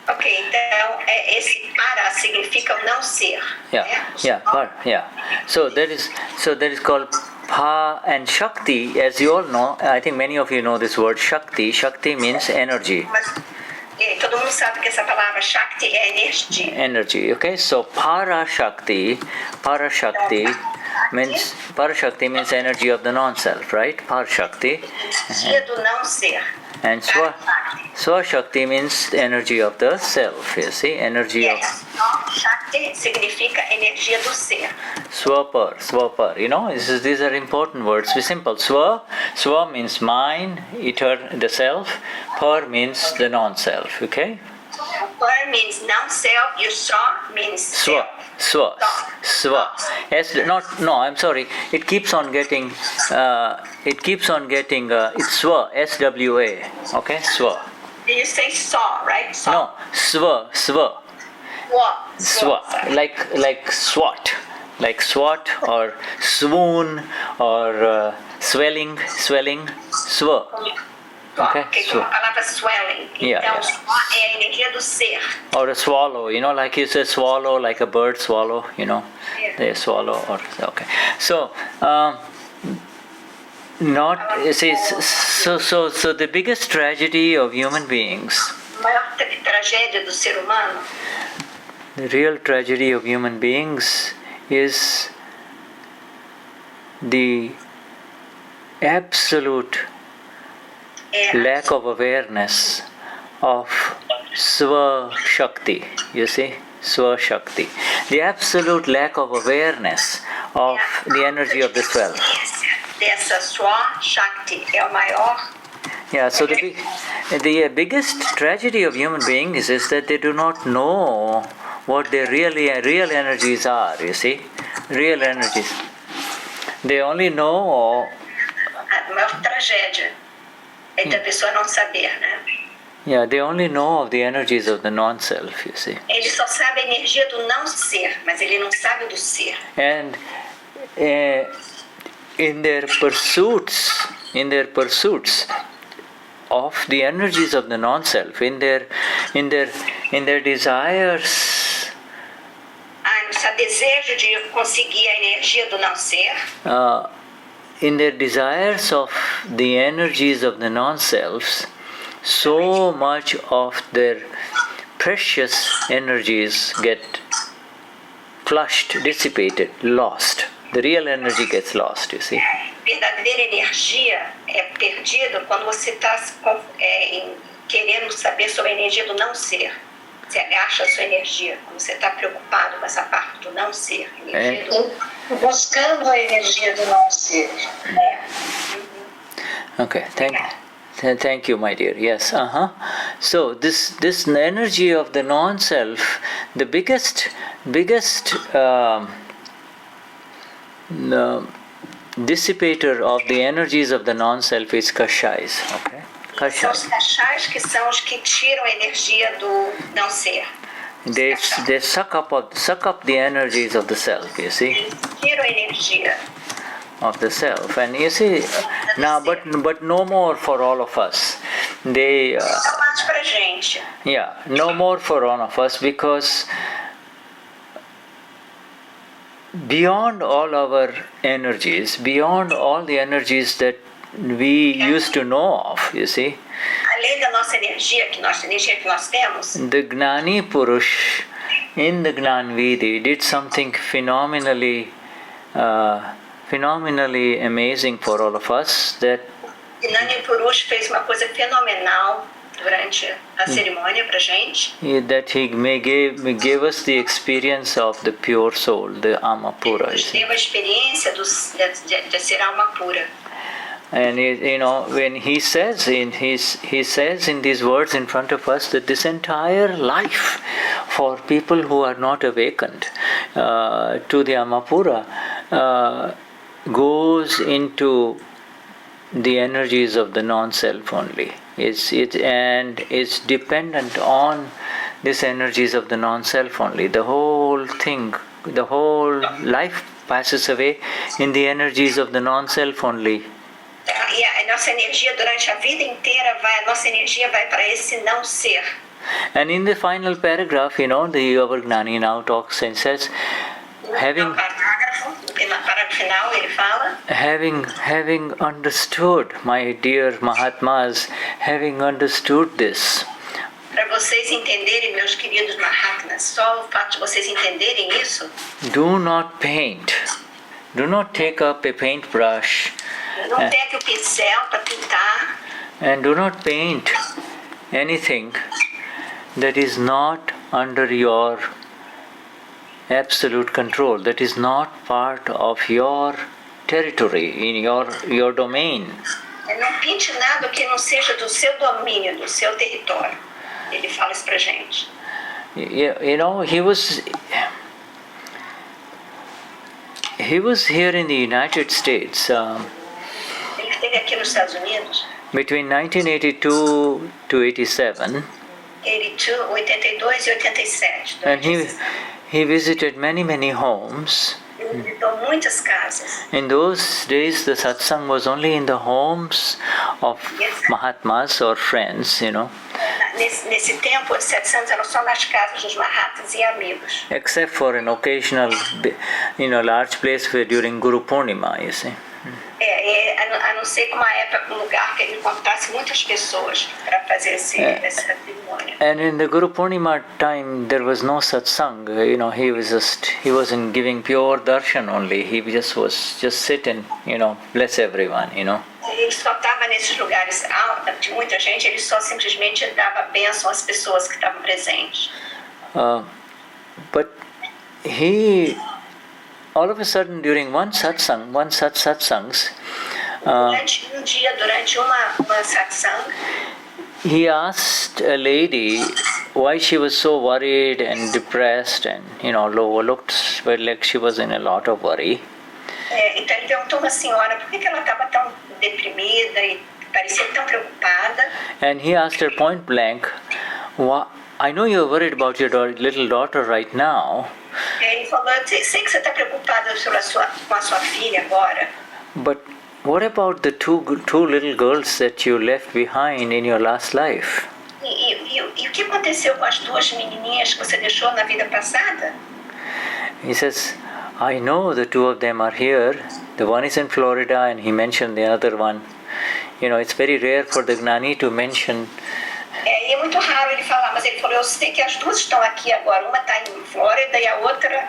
Ok, então esse para significa o não ser. So that is called Pa and Shakti. As you all know, I think many of you know this word Shakti. Shakti means energy. Mas todo mundo sabe que essa palavra Shakti é energia. Energy. Okay, so Para Shakti means energy of the non-self, right? Para Shakti. Energia do não ser. And Swa Shakti means the energy of the self, you see, energy of... Shakti significa energia do ser. Swapar, you know, these are important words, very simple. Swa means mine, the self, par means the non-self, okay? Par means non-self, your Swa means self. Swa. I'm sorry. It keeps on getting. It's Swa. SWA. Okay, Swa. You say saw, right? Saw. No, Swa. Swa. Like SWAT. Like SWAT or swoon or swelling. Swa. Okay, como a palavra swelling. Então, só é a energia do ser. Or a swallow, you know, like you say swallow, like a bird swallow, you know. Yeah. They swallow, okay. So, not see, so the biggest tragedy of human beings, A maior tragédia do ser humano, the real tragedy of human beings is the absolute lack of awareness of Swa Shakti, you see, Swa Shakti. The absolute lack of awareness of the energy of the self. Dessa Swa Shakti é o maior. Yeah, so the biggest tragedy of human beings is that they do not know what their real energies are, you see, real energies. They only know. A maior tragédia é da pessoa não saber, né? Yeah, they only know of the energies of the non-self, you see. Ele só sabe a energia do não ser, mas ele não sabe o do ser. And in their pursuits of the energies of the non-self, in their desires, No seu desejo de conseguir a energia do não ser, in their desires of the energies of the non-selves, so much of their precious energies get flushed, dissipated, lost. The real energy gets lost, you see. verdadeira energia é perdida quando você está querendo saber sobre a energia do não ser. Você agacha a sua energia, quando você está preocupado com essa parte do não ser. Buscando a energia do não ser. Okay, thank you, my dear. Yes, So this energy of the non-self, the biggest dissipator of the energies of the non-self is kashais. Okay, São os cachais que são os que tiram a energia do não ser. They suck up the energies of the self. You see. Eles tiram a energia Of the self, and you see now, but no more for all of us. They não mais pra gente. yeah, no more for all of us, because beyond all our energies, beyond all the energies that we used to know of, you see, Além da nossa energia, energia que nós temos, the Gnani Purush in the Gnan Vidi did something phenomenally amazing for all of us, that Gnani Purush fez uma coisa fenomenal durante a cerimônia pra gente. that he gave us the experience of the pure soul, the Amapura. Ele teve a experiência de ser alma pura. And when he says in these words in front of us that this entire life for people who are not awakened to the Amapura goes into the energies of the non-self only. And it's dependent on these energies of the non-self only. The whole thing, the whole life passes away in the energies of the non-self only. E a nossa energia durante a vida inteira a nossa energia vai para esse não ser. And in the final paragraph, the our Gnani now talks and says, having final ele fala, having understood, my dear Mahatmas, having understood this, para vocês entenderem, meus queridos Mahatmas, só o fato de vocês entenderem isso, do not paint, do not take up a paintbrush, não pegue o pincel para pintar, and do not paint anything that is not under your absolute control, that is not part of your territory, in your domain. Não pinte nada que não seja do seu domínio, do seu território. Ele fala isso pra gente. He was here in the United States Ele esteve aqui nos Estados Unidos between 1982 to 87, 82 e 87. and he visited many homes. Ele visitou muitas casas. In those days, the satsang was only in the homes of Mahatmas or friends, Nesse tempo, os satsangs eram só nas casas dos Mahatmas e amigos. except for an occasional, large place where during Guru Purnima, you see. a não ser com uma época, um lugar que ele encontrasse muitas pessoas para fazer essa cerimônia. And in the Guru Purnima time, there was no satsang. He wasn't giving pure darshan only. He was sit and bless everyone. Ele só estava nesses lugares de muita gente. Ele só simplesmente dava bênção às pessoas que estavam presentes. But he, all of a sudden, during one such satsangs, durante uma satsang, he asked a lady why she was so worried and depressed and looked like she was in a lot of worry. Então ele perguntou a uma senhora por que ela estava tão deprimida e parecia tão preocupada. And he asked her point blank, I know you're worried about your little daughter right now. Ele falou, eu sei que você está preocupada com a sua filha agora. But what about the two little girls that you left behind in your last life? E o que aconteceu com as duas menininhas que você deixou na vida passada? He says, I know the two of them are here. The one is in Florida and he mentioned the other one. It's very rare for the Gnani to mention. E é muito raro ele falar, mas ele falou, eu sei que as duas estão aqui agora. Uma está em Flórida e a outra...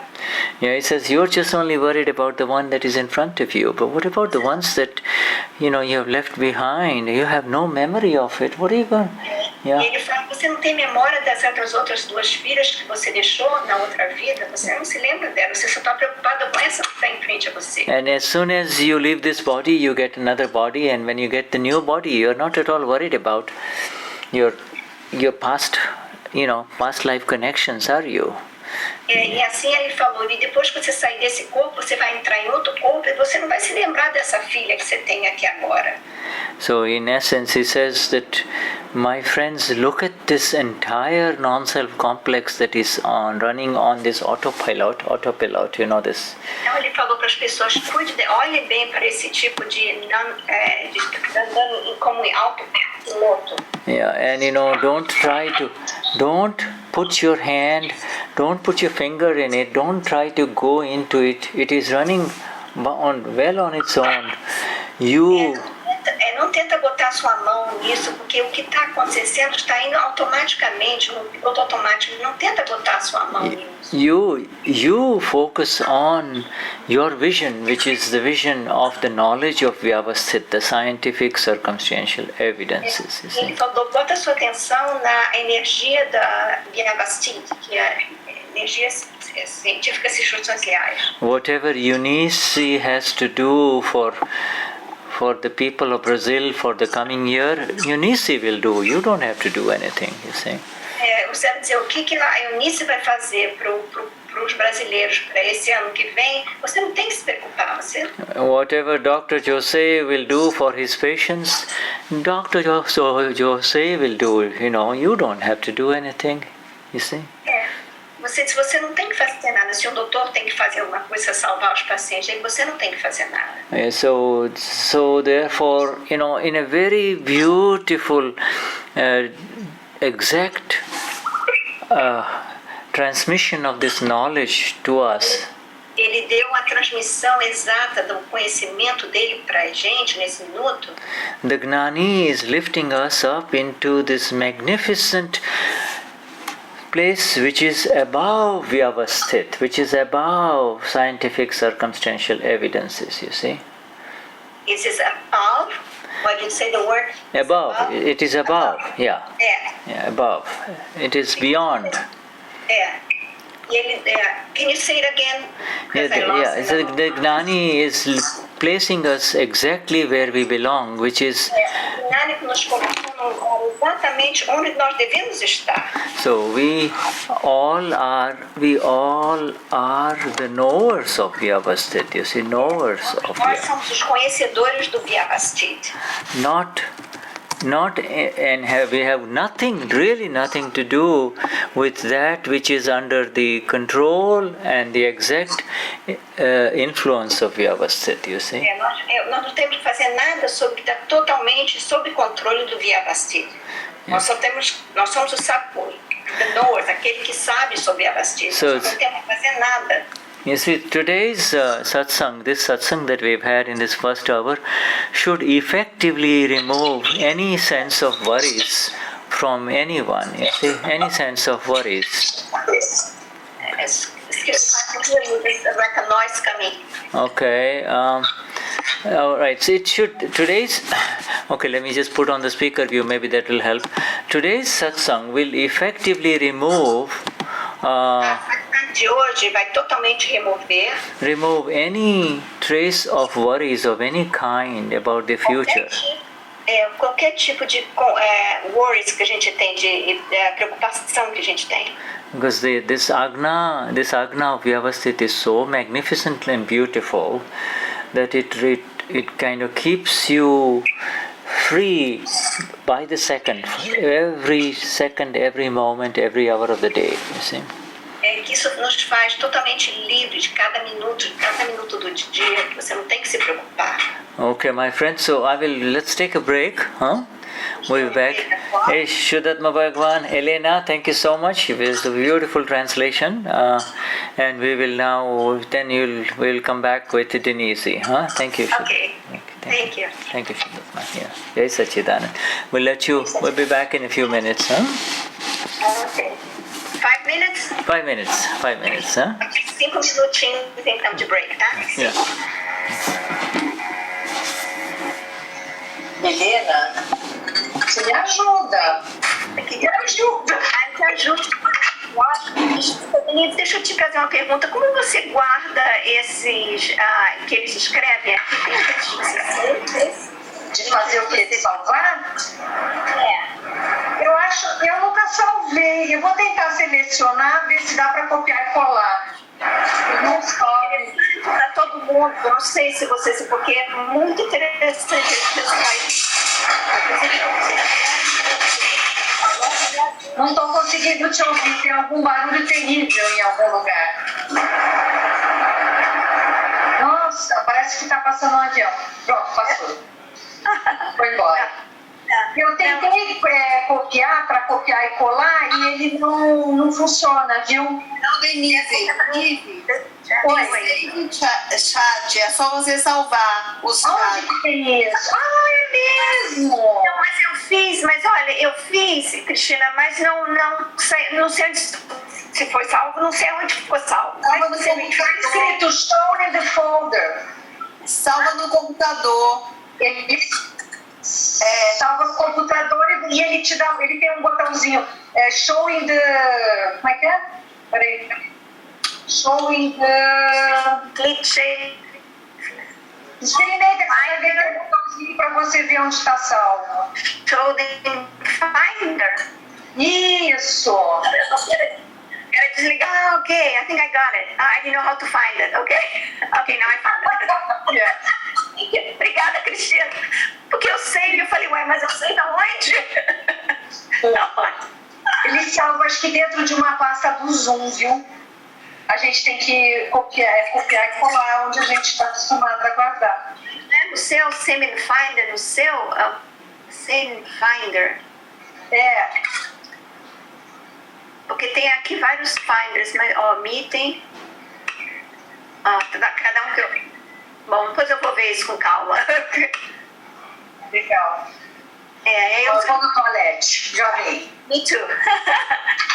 Yeah, he says, you're just only worried about the one that is in front of you. But what about the ones that, you have left behind? You have no memory of it. What are you going... Yeah. E ele fala, você não tem memória das outras duas filhas que você deixou na outra vida? Você não se lembra delas. Você só está preocupado com essa que está em frente a você. And as soon as you leave this body, you get another body. And when you get the new body, you're not at all worried about your past, past life connections, are you? E assim ele falou, e depois que você sair desse corpo, você vai entrar em outro corpo e você não vai se lembrar dessa filha que você tem aqui agora. So in essence he says that, my friends, look at this entire non-self complex that is running on this autopilot, this. Então ele falou para as pessoas, olhem bem para esse tipo de andando como em autopiloto. Yeah, and don't put your hand, don't put your finger in it, don't try to go into it. It is running well on its own. Não tenta botar sua mão nisso, porque o que está acontecendo está indo automaticamente, no piloto automático. Não tenta botar sua mão nisso. You focus on your vision, which is the vision of the knowledge of Vyavasthit, the scientific circumstantial evidences. Ele falou, bota sua atenção na energia da Vyavasthit, que é energias científicas circunstanciais. Whatever Eunice has to do for the people of Brazil for the coming year, Eunice will do. You don't have to do anything, you see. Você vai dizer o que a Eunice vai fazer para os brasileiros para esse ano que vem. Você não tem que se preocupar. Whatever Dr. Jose will do for his patients, Dr. Jose will do. You don't have to do anything, you see. Se você não tem que fazer nada, se o doutor tem que fazer alguma coisa salvar os pacientes, aí você não tem que fazer nada. So therefore, in a very beautiful, exact transmission of this knowledge to us. Ele deu a transmissão exata do conhecimento dele para a gente nesse minuto. The Gnani is lifting us up into this magnificent place which is above Vyavasthit, which is above scientific circumstantial evidences, you see. Is this above? What did you say the word? Above. It is above. Yeah. Yeah, above. It is beyond. Can you say it again? The Gnani is placing us exactly where we belong, which is. Exatamente onde nós devemos estar. So we all are the knowers of Vyavasthit. You see, knowers of Vyavasthit. Nós somos os conhecedores do Vyavasthit. We have really nothing to do with that which is under the control and the exact influence of Vyavasthit, you see. Nós não temos que fazer nada sobre que está totalmente sob controle do Vyavasthit. Nós somos os sabores, the knowers, aquele que sabe sobre Vyavasthit. Nós não temos que fazer nada. You see, today's satsang, this satsang that we've had in this first hour, should effectively remove any sense of worries from anyone. You see, any sense of worries. There's like a noise coming. Okay. All right. So it should today's. Okay, let me just put on the speaker view. Maybe that will help. Today's satsang will effectively remove. De hoje vai totalmente remove any trace of worries of any kind about the future. Qualquer tipo de worries que a gente tem, de preocupação que a gente tem. Because this agna of Vyavasthit is so magnificent and beautiful that it kind of keeps you free by the second, every moment, every hour of the day. You see. Que isso nos faz totalmente livres de cada minuto do dia, que você não tem que se preocupar. Okay, my friends, so let's take a break, huh? We'll be back. Hey, Shuddhatma Bhagwan, Helena, thank you so much. It was a beautiful translation. And we will now, then we'll come back with Denize, huh? Thank you, Shuddhatma. Okay, thank you. Thank you, Shuddhatma. Yeah, Jai Sachidanand. We'll be back in a few minutes, huh? Okay. 5 minutes? 5 minutes, huh? 5 minutinhos então de break, tá? Yeah. Helena, você me ajuda. Me ajuda. Denise, deixa eu te fazer uma pergunta. Como você guarda esses que eles escrevem aqui? De fazer o quê? De salvar? Eu nunca salvei. Eu vou tentar selecionar, ver se dá para copiar e colar. Não salve. Para todo mundo, não sei se porque é muito interessante Não estou conseguindo te ouvir, tem algum barulho terrível em algum lugar. Nossa, parece que está passando um avião. Pronto, passou. Foi embora. Eu tentei copiar e colar e ele não funciona, viu? Não, Denize. Oi. Chat, é só você salvar os Onde chats. que tem isso? É mesmo? Não, mas eu fiz, Cristina, mas não sei onde se foi salvo, não sei onde ficou salvo. Salva no Está escrito show in the folder. Salva no computador. Ele salva o computador e ele tem um botãozinho showing the. Como é que é? Peraí. Showing the. Experimenta, vai ver um botãozinho para você ver onde está salvo. Show the finder. Isso! Quero desligar. Okay, I think I got it. I didn't know how to find it. Okay, now I found it. Yeah. Obrigada, Cristina. Porque eu sei, eu falei, mas eu sei da onde? Ele salva, acho que dentro de uma pasta do Zoom, viu? A gente tem que copiar e colar onde a gente está acostumado a guardar. No seu Semen Finder, no seu Semen Finder. Porque tem aqui vários finders, mas meeting. Cada um que eu. Bom, depois eu vou ver isso com calma. Legal. Eu vou no toalete, já vem. Me too.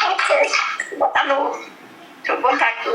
Ok. Deixa eu botar aqui.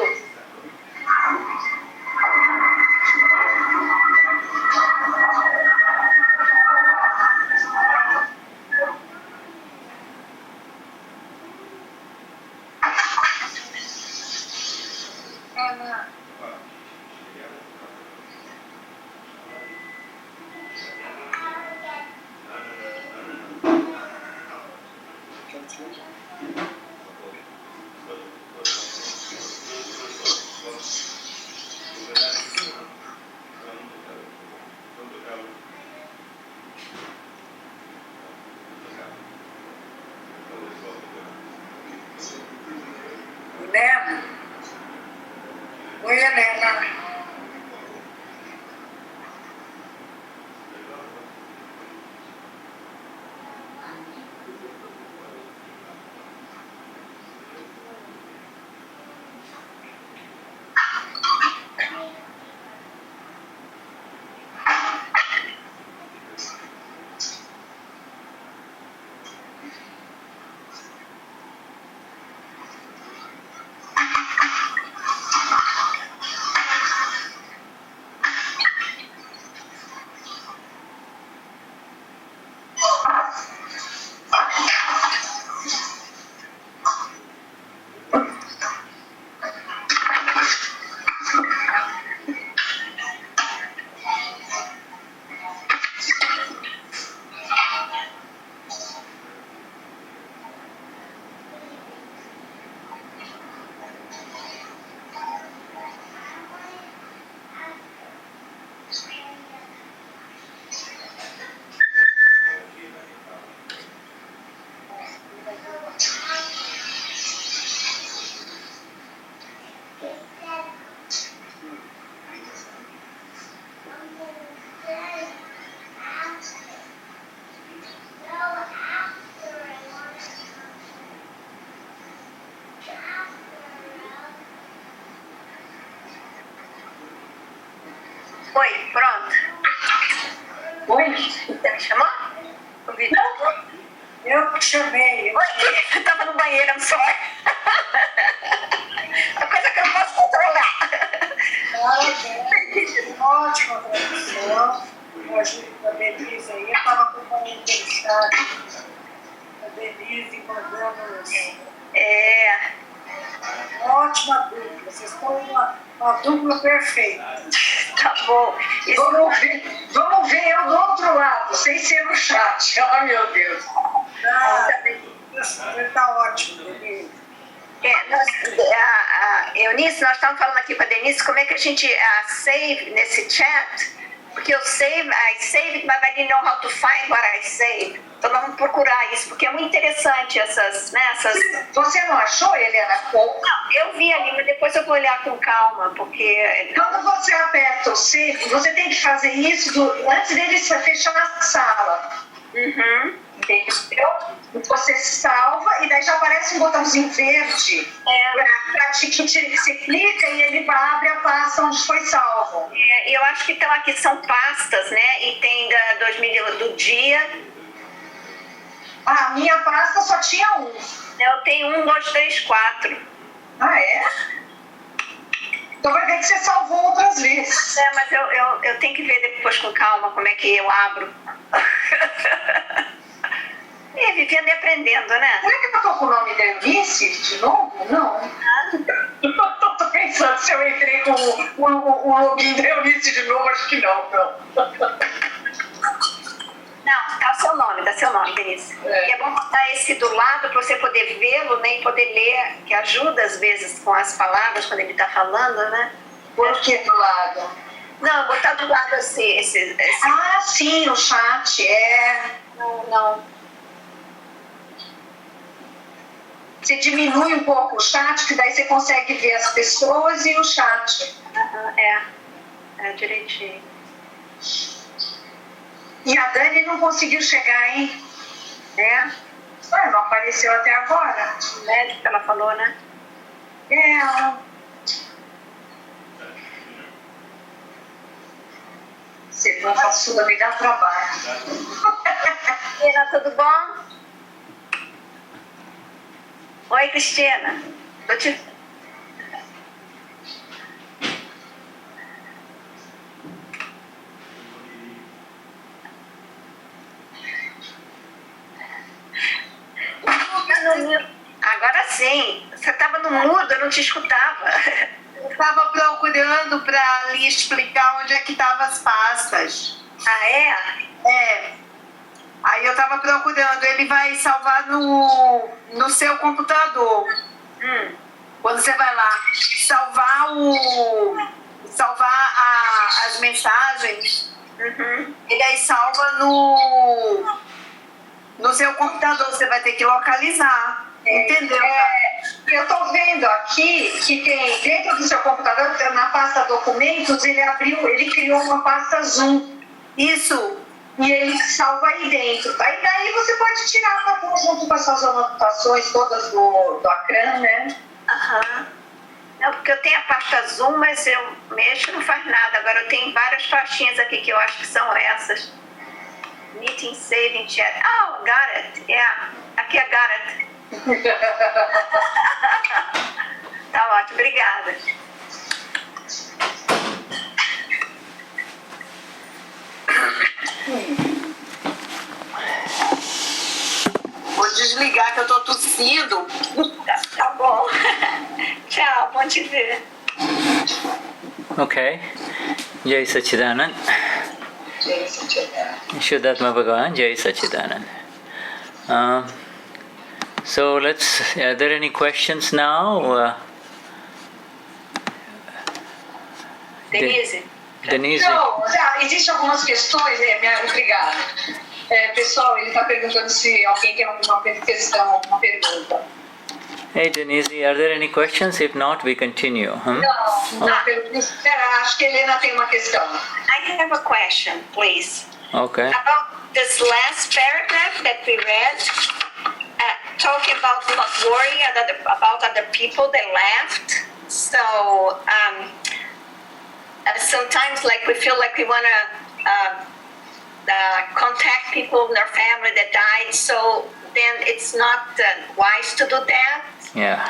Oi, Helena. que chamei. Oi, eu tava no banheiro, I'm sorry. A coisa que eu não posso controlar. Parabéns, ótima tradução. A Denize aí, eu estava acompanhando o Discharge. A Denize mandando. Ótima dupla, vocês estão uma dupla perfeita. Tá bom. Vamos ver eu do outro lado, sem ser no chat. Ai, meu Deus. Tá ótimo, Denize. Eunice, nós estamos falando aqui com a Denise como é que a gente save nesse chat, porque eu I saved, but I didn't know how to find what I saved. Então nós vamos procurar isso, porque é muito interessante essas... Você não achou, Helena? Não, eu vi ali, mas depois eu vou olhar com calma, porque... Quando você aperta o save, você tem que fazer isso antes dele fechar a sala. Uhum. Entendeu? Você salva e daí já aparece um botãozinho verde. Você clica e ele abre a pasta onde foi salvo. Eu acho que então aqui são pastas, né? E tem do dia. A minha pasta só tinha um. Eu tenho 1, 2, 3, 4. Ah, é? Então vai ver que você salvou outras vezes. Mas eu tenho que ver depois com calma como é que eu abro. Vivendo e aprendendo, né? Será que eu tô com o nome da Eunice de novo? Não. Eu tô pensando se eu entrei com o login da Eunice de novo, acho que não. Não, dá seu nome, Denise. E é bom botar esse do lado para você poder vê-lo, né, e poder ler, que ajuda às vezes com as palavras quando ele está falando, né? Por que do lado? Não, botar do lado assim, esse... Ah, sim, o chat, Não. Você diminui um pouco o chat, que daí você consegue ver as pessoas e o chat. Direitinho. E a Dani não conseguiu chegar, hein? Não apareceu até agora. O médico que ela falou, né? Você não façula, me dá trabalho. Cristina, tudo bom? Oi, Cristina. Agora sim. Você estava no mudo, eu não te escutava. Eu estava procurando para lhe explicar onde é que estavam as pastas. Ah, é? Aí eu estava procurando, ele vai salvar no seu computador. Quando você vai lá salvar as mensagens, ele aí salva no seu computador, você vai ter que localizar. Entendeu? Eu estou vendo aqui que tem dentro do seu computador, na pasta documentos, ele criou uma pasta Zoom. Isso. E ele salva aí dentro. Aí daí você pode tirar para conjunto com as suas anotações todas do Akram, né? Não, porque eu tenho a pasta Zoom, mas eu mexo e não faz nada. Agora eu tenho várias pastinhas aqui que eu acho que são essas. Meeting, saving, chat. Oh, got it. Aqui é got it. Tá ótimo, obrigada. Vou desligar que eu tô tossindo. Tá bom. Tchau, bom te ver. Okay. Jai Sachidanand. Shuddhatma Bhagavan, Jai Sachidanand. So are there any questions now? Denise? Denize? Não, existem algumas questões, obrigada. Pessoal, ele está perguntando se alguém tem alguma questão, alguma pergunta. Hey Denize, are there any questions? If not, we continue. Não, acho que a Helena tem uma questão. I have a question, please. Okay. About this last paragraph that we read, talking about not worrying about other people that left. So sometimes like we feel like we want to contact people in our family that died. So then it's not wise to do that. Yeah.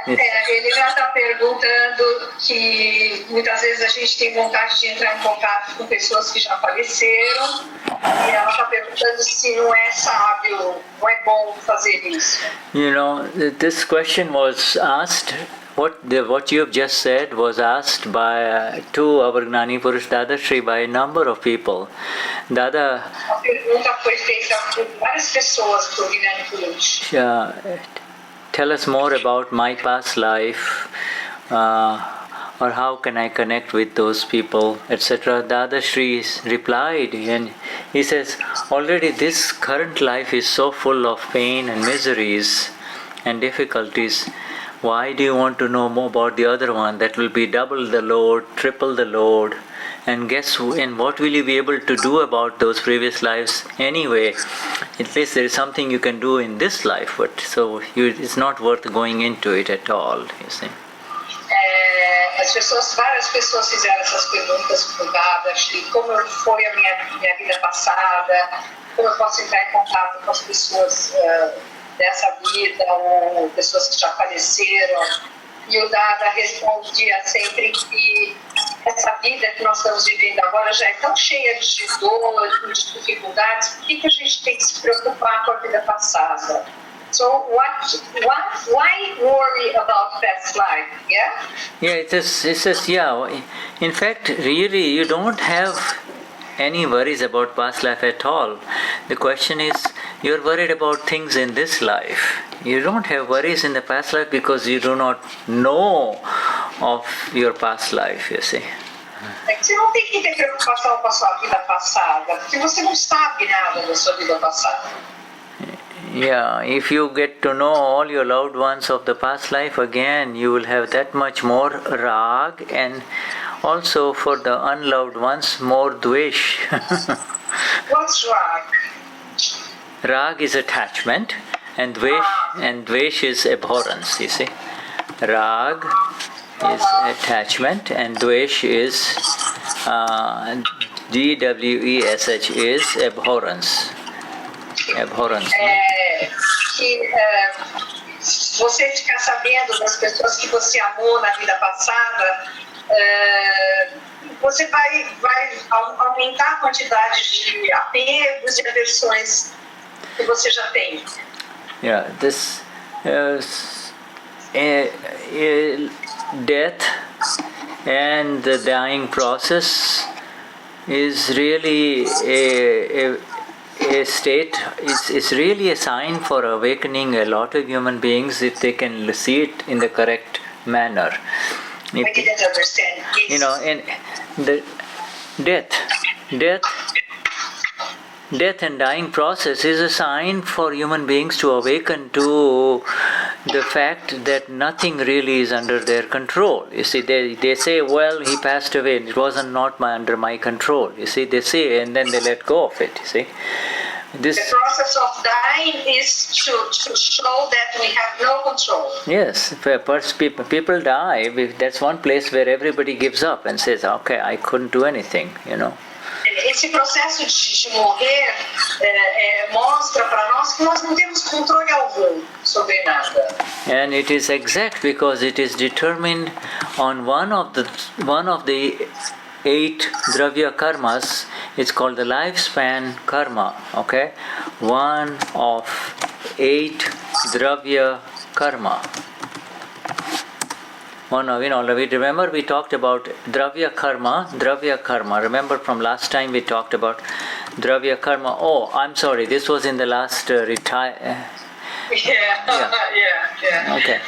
Ele já está perguntando que muitas vezes a gente tem vontade de entrar em contato com pessoas que já faleceram, e ela está perguntando se não é sábio, não é bom fazer isso. You know, this question was asked, what you have just said was asked by to our Gnani Purush Dadashri by a number of people. Dada, A pergunta foi feita por várias pessoas por Gnani Purush. tell us more about my past life, or how can I connect with those people, etc. Dadashri replied, and he says, already this current life is so full of pain and miseries and difficulties. Why do you want to know more about the other one? That will be double the load, triple the load. And and what will you be able to do about those previous lives anyway? At least there is something you can do in this life, but it's not worth going into it at all, you see. Várias pessoas fizeram essas perguntas para o Dadashri, como foi a minha vida passada, como eu posso entrar em contato com as pessoas dessa vida, ou pessoas que já faleceram. E o Dada respondia sempre que essa vida que nós estamos vivendo agora já é tão cheia de dor, de dificuldades, por que a gente tem que se preocupar com a vida passada? So why worry about past life? Yeah? Yeah, it says, yeah. In fact, really, you don't have any worries about past life at all. The question is, you're worried about things in this life. You don't have worries in the past life because you do not know of your past life, you see. Você não tem que ter preocupação com a sua vida passada, porque você não sabe nada da sua vida passada. Yeah, if you get to know all your loved ones of the past life, again, you will have that much more raag, and also for the unloved ones, more dvesh. What's raag? Raag is attachment, and dvesh is abhorrence, you see. Raag is attachment, and dvesh is dwesh is abhorrence. Abhorrence. Que você ficar sabendo das pessoas que você amou na vida passada, você vai aumentar a quantidade de apegos e aversões que você já tem. Yeah, this death and the dying process is really a state. It's really a sign for awakening a lot of human beings if they can see it in the correct manner. I didn't understand. You know, in the death and dying process is a sign for human beings to awaken to the fact that nothing really is under their control. You see, they say, well, he passed away, it wasn't not under my control. You see, they say, and then they let go of it, you see. The process of dying is to show that we have no control. Yes, people die. That's one place where everybody gives up and says, okay, I couldn't do anything, you know. Esse processo de morrer mostra para nós que nós não temos controle algum sobre nada. And it is exact because it is determined on one of the 8 dravya karmas. It's called the lifespan karma. Okay, one of 8 dravya karma. Oh no, we remember we talked about dravya karma. Remember from last time we talked about dravya karma. Oh, I'm sorry, this was in the last Yeah. Okay.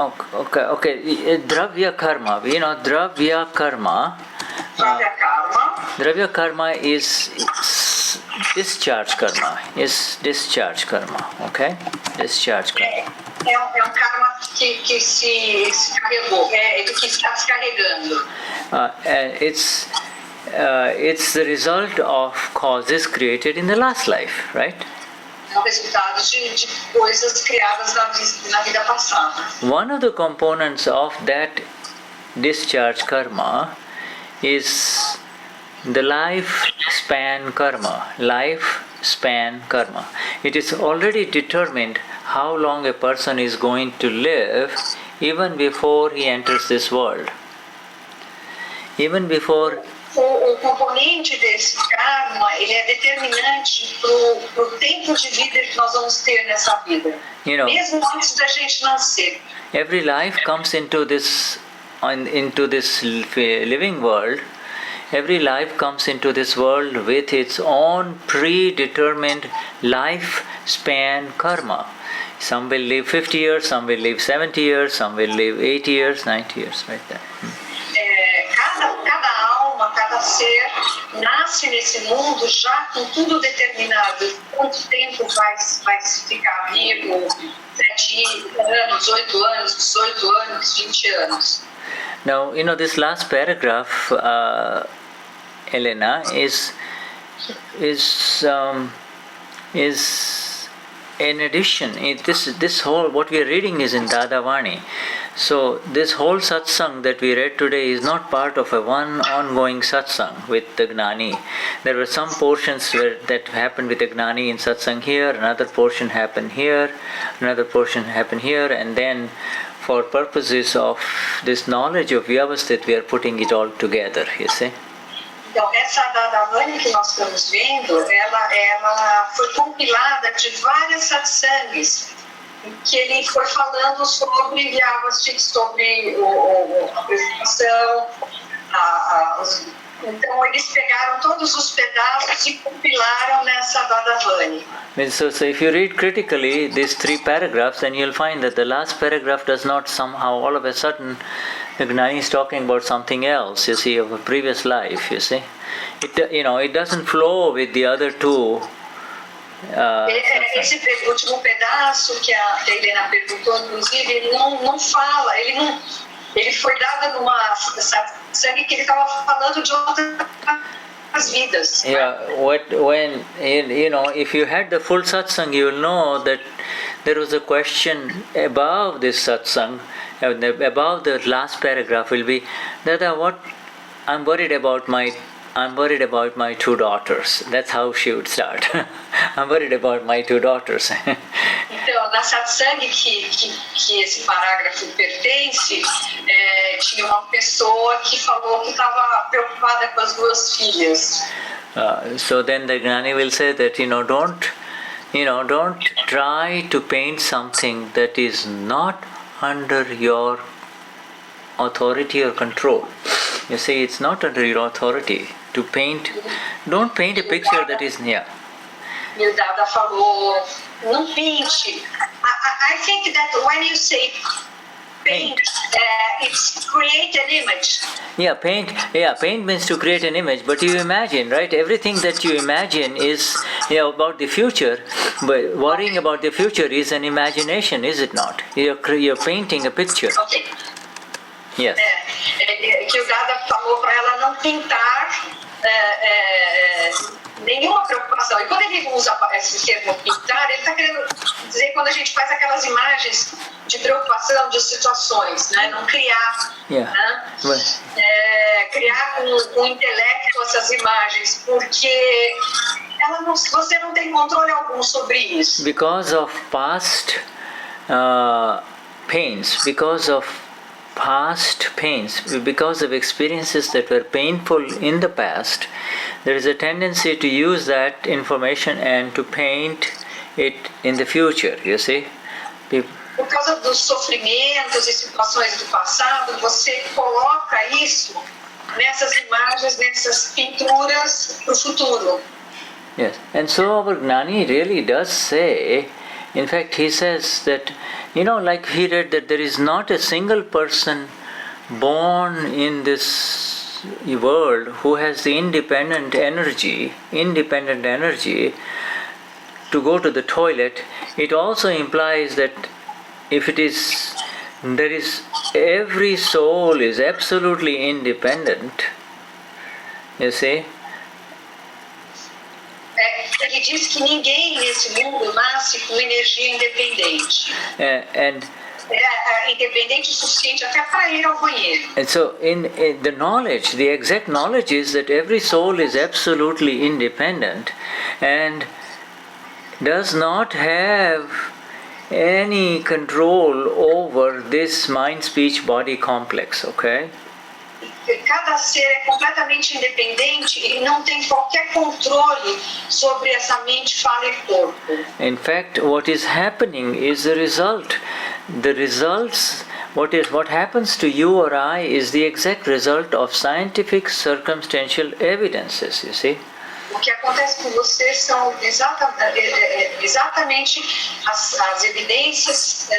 Okay. Dravya karma. You know, dravya karma. Dravya karma is discharge karma. Okay? Discharge karma. É karma que se carregou, que está se carregando. It's the result of causes created in the last life, right? É o resultado de coisas criadas na vida passada. One of the components of that discharge karma is the lifespan karma. span karma. It is already determined how long a person is going to live even before he enters this world. Even before. O componente desse karma, ele é determinante para o tempo de vida que nós vamos ter nessa vida. Mesmo antes da gente nascer. Every life comes into this living world. Every life comes into this world with its own predetermined lifespan karma. Some will live 50 years, some will live 70 years, some will live 80 years, 90 years, like that. Cada alma, cada ser nasce nesse mundo já com tudo determinado. Quanto tempo vai ficar vivo? 7 anos, 8 anos, 18 anos, 20 anos. Now, this last paragraph, Helena, is in addition. This whole, what we are reading is in Dadavani. So this whole satsang that we read today is not part of a one ongoing satsang with the Gnani. There were some portions that happened with the Gnani in satsang here, another portion happened here, another portion happened here, and then for purposes of this knowledge of Vyavasthit, we are putting it all together, you see. Então, essa Dadavani que nós estamos vendo, ela foi compilada de várias satsangs, que ele foi falando sobre Vyavasthit, sobre a apresentação, então eles pegaram todos os pedaços e compilaram nessa Dadavani. So if you read critically these 3 paragraphs, then you'll find that the last paragraph does not somehow all of a sudden the Gnani is talking about something else, you see, of a previous life, you see. It doesn't flow with the other 2. Esse último pedaço que a Helena perguntou, inclusive, ele não fala, ele foi dado numa sangue que ele estava falando de outras vidas. Yeah, when if you had the full satsang, you will know that there was a question above this satsang, above the last paragraph will be, Dada, what I'm worried about my 2 daughters. That's how she would start. I'm worried about my 2 daughters. Então, na satsang que esse parágrafo pertence, tinha uma pessoa que falou que estava preocupada com as 2 filhas. So then the Gnani will say that don't try to paint something that is not under your authority or control. You see, it's not under your authority to paint. Don't paint a picture that is E o Dada falou, não pinte. I think that when you say paint, it's create an image. Paint means to create an image, but you imagine, right? Everything that you imagine is about the future, but worrying about the future is an imagination, is it not? You're painting a picture. Okay. Yes. Que o Dada falou para ela não pintar nenhuma preocupação. E quando ele usa esse termo pintar, ele está querendo dizer quando a gente faz aquelas imagens de preocupação, de situações, né? Não criar. Né? Criar com o intelecto essas imagens, porque você não tem controle algum sobre isso. Because of past pains, because of experiences that were painful in the past, there is a tendency to use that information and to paint it in the future, you see. Por causa dos sofrimentos e situações do passado, você coloca isso nessas imagens, nessas pinturas para o futuro. Yes, and so our Gnani really does say, in fact he says that, like he read that there is not a single person born in this world who has the independent energy to go to the toilet. It also implies that every soul is absolutely independent, you see. Ele diz que ninguém nesse mundo nasce com energia independente. Independente o suficiente até para ir ao banheiro. And so in the knowledge, the exact knowledge is that every soul is absolutely independent, and does not have any control over this mind-speech-body complex, okay? Cada ser é completamente independente e não tem qualquer controle sobre essa mente, fala e corpo. In fact, what is happening is the result. The results, what happens to you or I is the exact result of scientific circumstantial evidences, you see. O que acontece com você são exatamente as evidências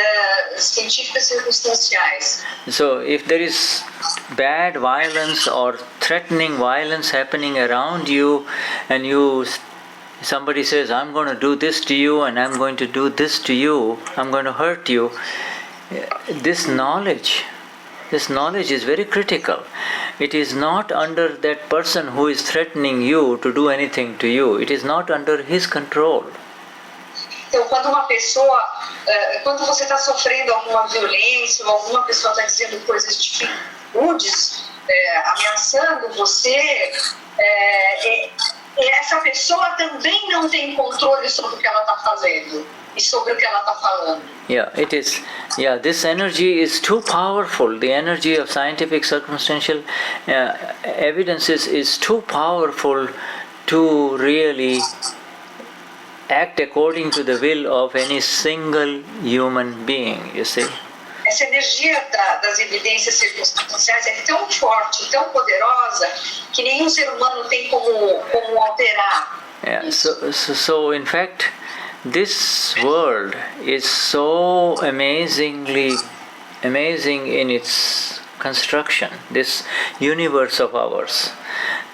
científicas circunstanciais. So if there is bad violence or threatening violence happening around you, and somebody says, I'm going to do this to you and I'm going to do this to you, I'm going to hurt you, this knowledge is very critical. It is not under that person who is threatening you to do anything to you. It is not under his control. Então, quando você está sofrendo alguma violência, ou alguma pessoa está dizendo coisas rudes, ameaçando você, essa pessoa também não tem controle sobre o que ela está fazendo e sobre o que ela está falando. It is. This energy is too powerful. The energy of scientific circumstantial evidences is too powerful to really act according to the will of any single human being, you see. Essa energia das evidências circunstanciais é tão forte, tão poderosa, que nenhum ser humano tem como alterar. So in fact, this world is so amazing in its construction, this universe of ours,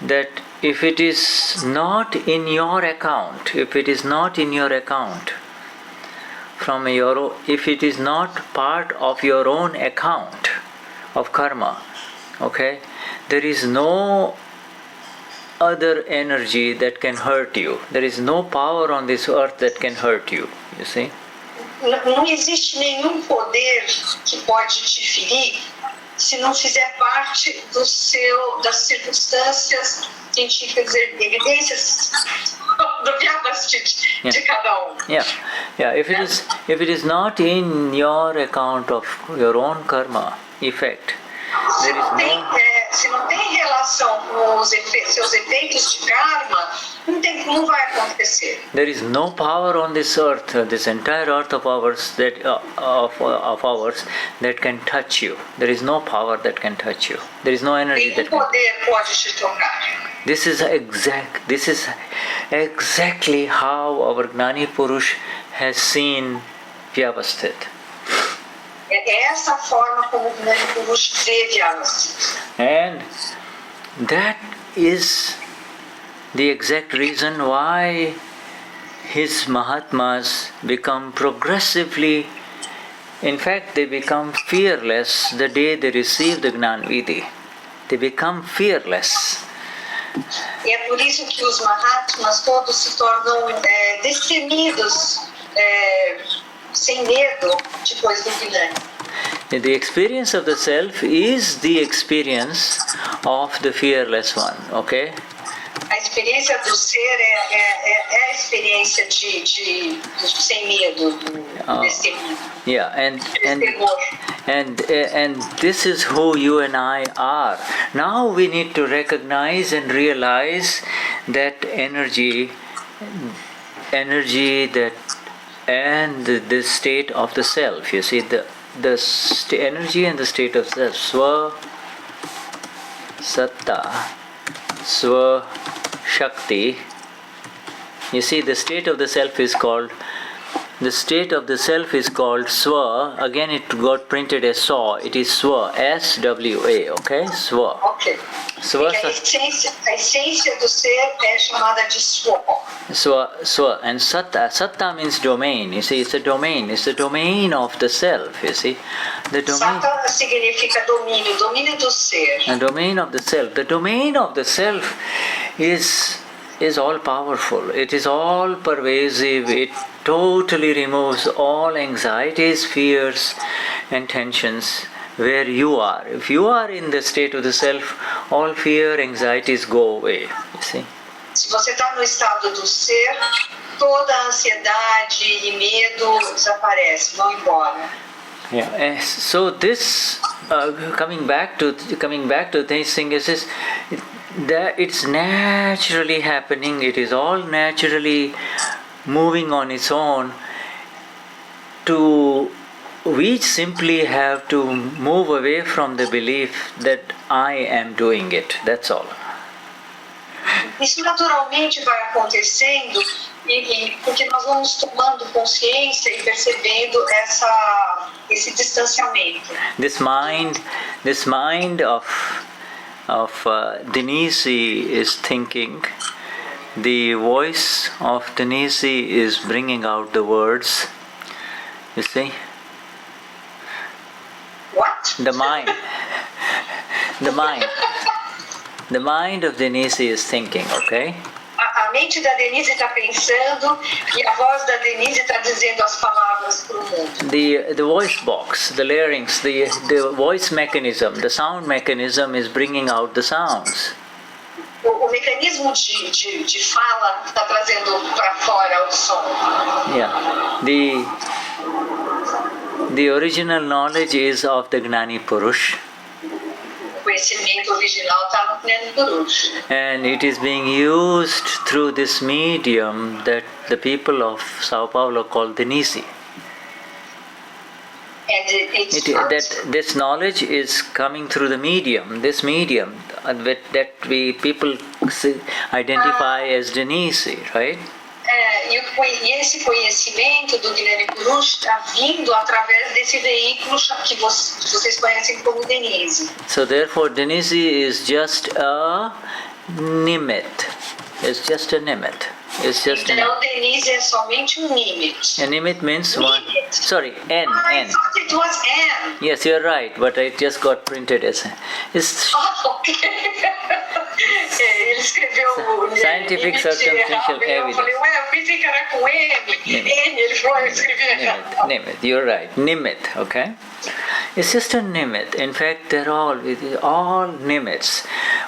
that if it is not in your account, if it is not part of your own account of karma, okay, there is no other energy that can hurt you. There is no power on this earth that can hurt you, you see. Não existe nenhum poder que pode te ferir se não fizer parte das circunstâncias científicas, evidências do Vyavasthit de cada If it is not in your account of your own karma effect, there is no. Se não tem relação com os seus efeitos de karma, não vai acontecer. There is no power on this earth, this entire earth of ours, that can touch you. There is no power that can touch you. There is no energy that can. Poder pode te tocar. This is exactly how our Gnani Purush has seen Vyavasthit. É essa forma como o Gnani Purush vê Vyavasthit. And that is the exact reason why his Mahatmas become progressively, in fact they become fearless the day they receive the Gnan Vidhi. They become fearless. E é por isso que os Mahatmas todos se tornam destemidos, sem medo, depois do Gnani. The experience of the self is the experience of the fearless one, okay? A experiência do ser é a experiência de sem medo, do destemido. And this is who you and I are. Now we need to recognize and realize that energy that and the state of the self. You see the energy and the state of self. Swa Satta, Swa Shakti. You see the state of the self is called Swa. Again it got printed as Saw. It is Swa, S-W-A, okay? Swa. Okay. Swa. A essência do ser é chamada de Swa. Swa. And Satta. Satta means domain. You see, it's a domain. It's the domain of the self, you see. The domain. Satta significa domínio do ser. The domain of the self. The domain of the self is all powerful. It is all pervasive. It totally removes all anxieties, fears and tensions where you are. If you are in the state of the self, all fear, anxieties go away. You see? Se você está no estado do ser, toda a ansiedade e medo desaparece, vão embora. Yeah. So this coming back to this thing is that it's naturally happening. It is all naturally moving on its own. We simply have to move away from the belief that I am doing it. That's all. Isso naturalmente vai acontecendo porque nós vamos tomando consciência e percebendo esse distanciamento. This mind of Denize is thinking. The voice of Denize is bringing out the words. You see? What? The mind of Denize is thinking, okay? A mente da Denize está pensando e a voz da Denize está dizendo as palavras para o mundo. The voice box, the larynx, the voice mechanism, the sound mechanism is bringing out the sounds. O mecanismo de fala está trazendo para fora o som. Yeah. The original knowledge is of the Gnani Purush. O conhecimento original está no Gnani Purush. And it is being used through this medium that the people of Sao Paulo call Denize. That this knowledge is coming through the medium, this medium that we people identify as Denize, right? E esse conhecimento do Gnani Purush está vindo através desse veículo que vocês conhecem como Denize. So therefore Denize is just a nimit. It's just a nimit. Então Denize é somente nimit. A nimit means one. Sorry, N. I thought it was N. Yes, you're right, but it just got printed as it's Ok. Ele escreveu scientific circumstantial evidence. Eu falei, eu pensei que era com N. N, ele falou, eu escrevi errado. Nimit, you're right. Nimit, okay? It's just a nimit. In fact, they're all nimits.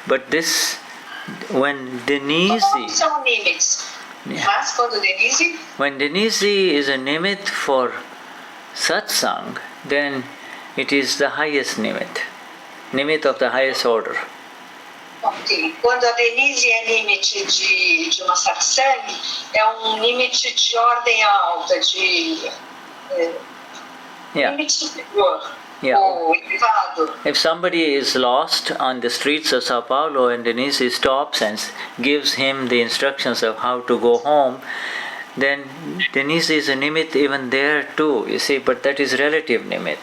But this, when Denize... Todos são nimits. Mas quando Denize... When Denize is a nimit for Satsang, then it is the highest nimit. Nimit of the highest order. Ok. Quando a Denize é limite de uma satsang, é limite de ordem alta, limite superior, ou elevado. If somebody is lost on the streets of Sao Paulo and Denize stops and gives him the instructions of how to go home, then Denize is a nimit even there too, you see, but that is relative nimit.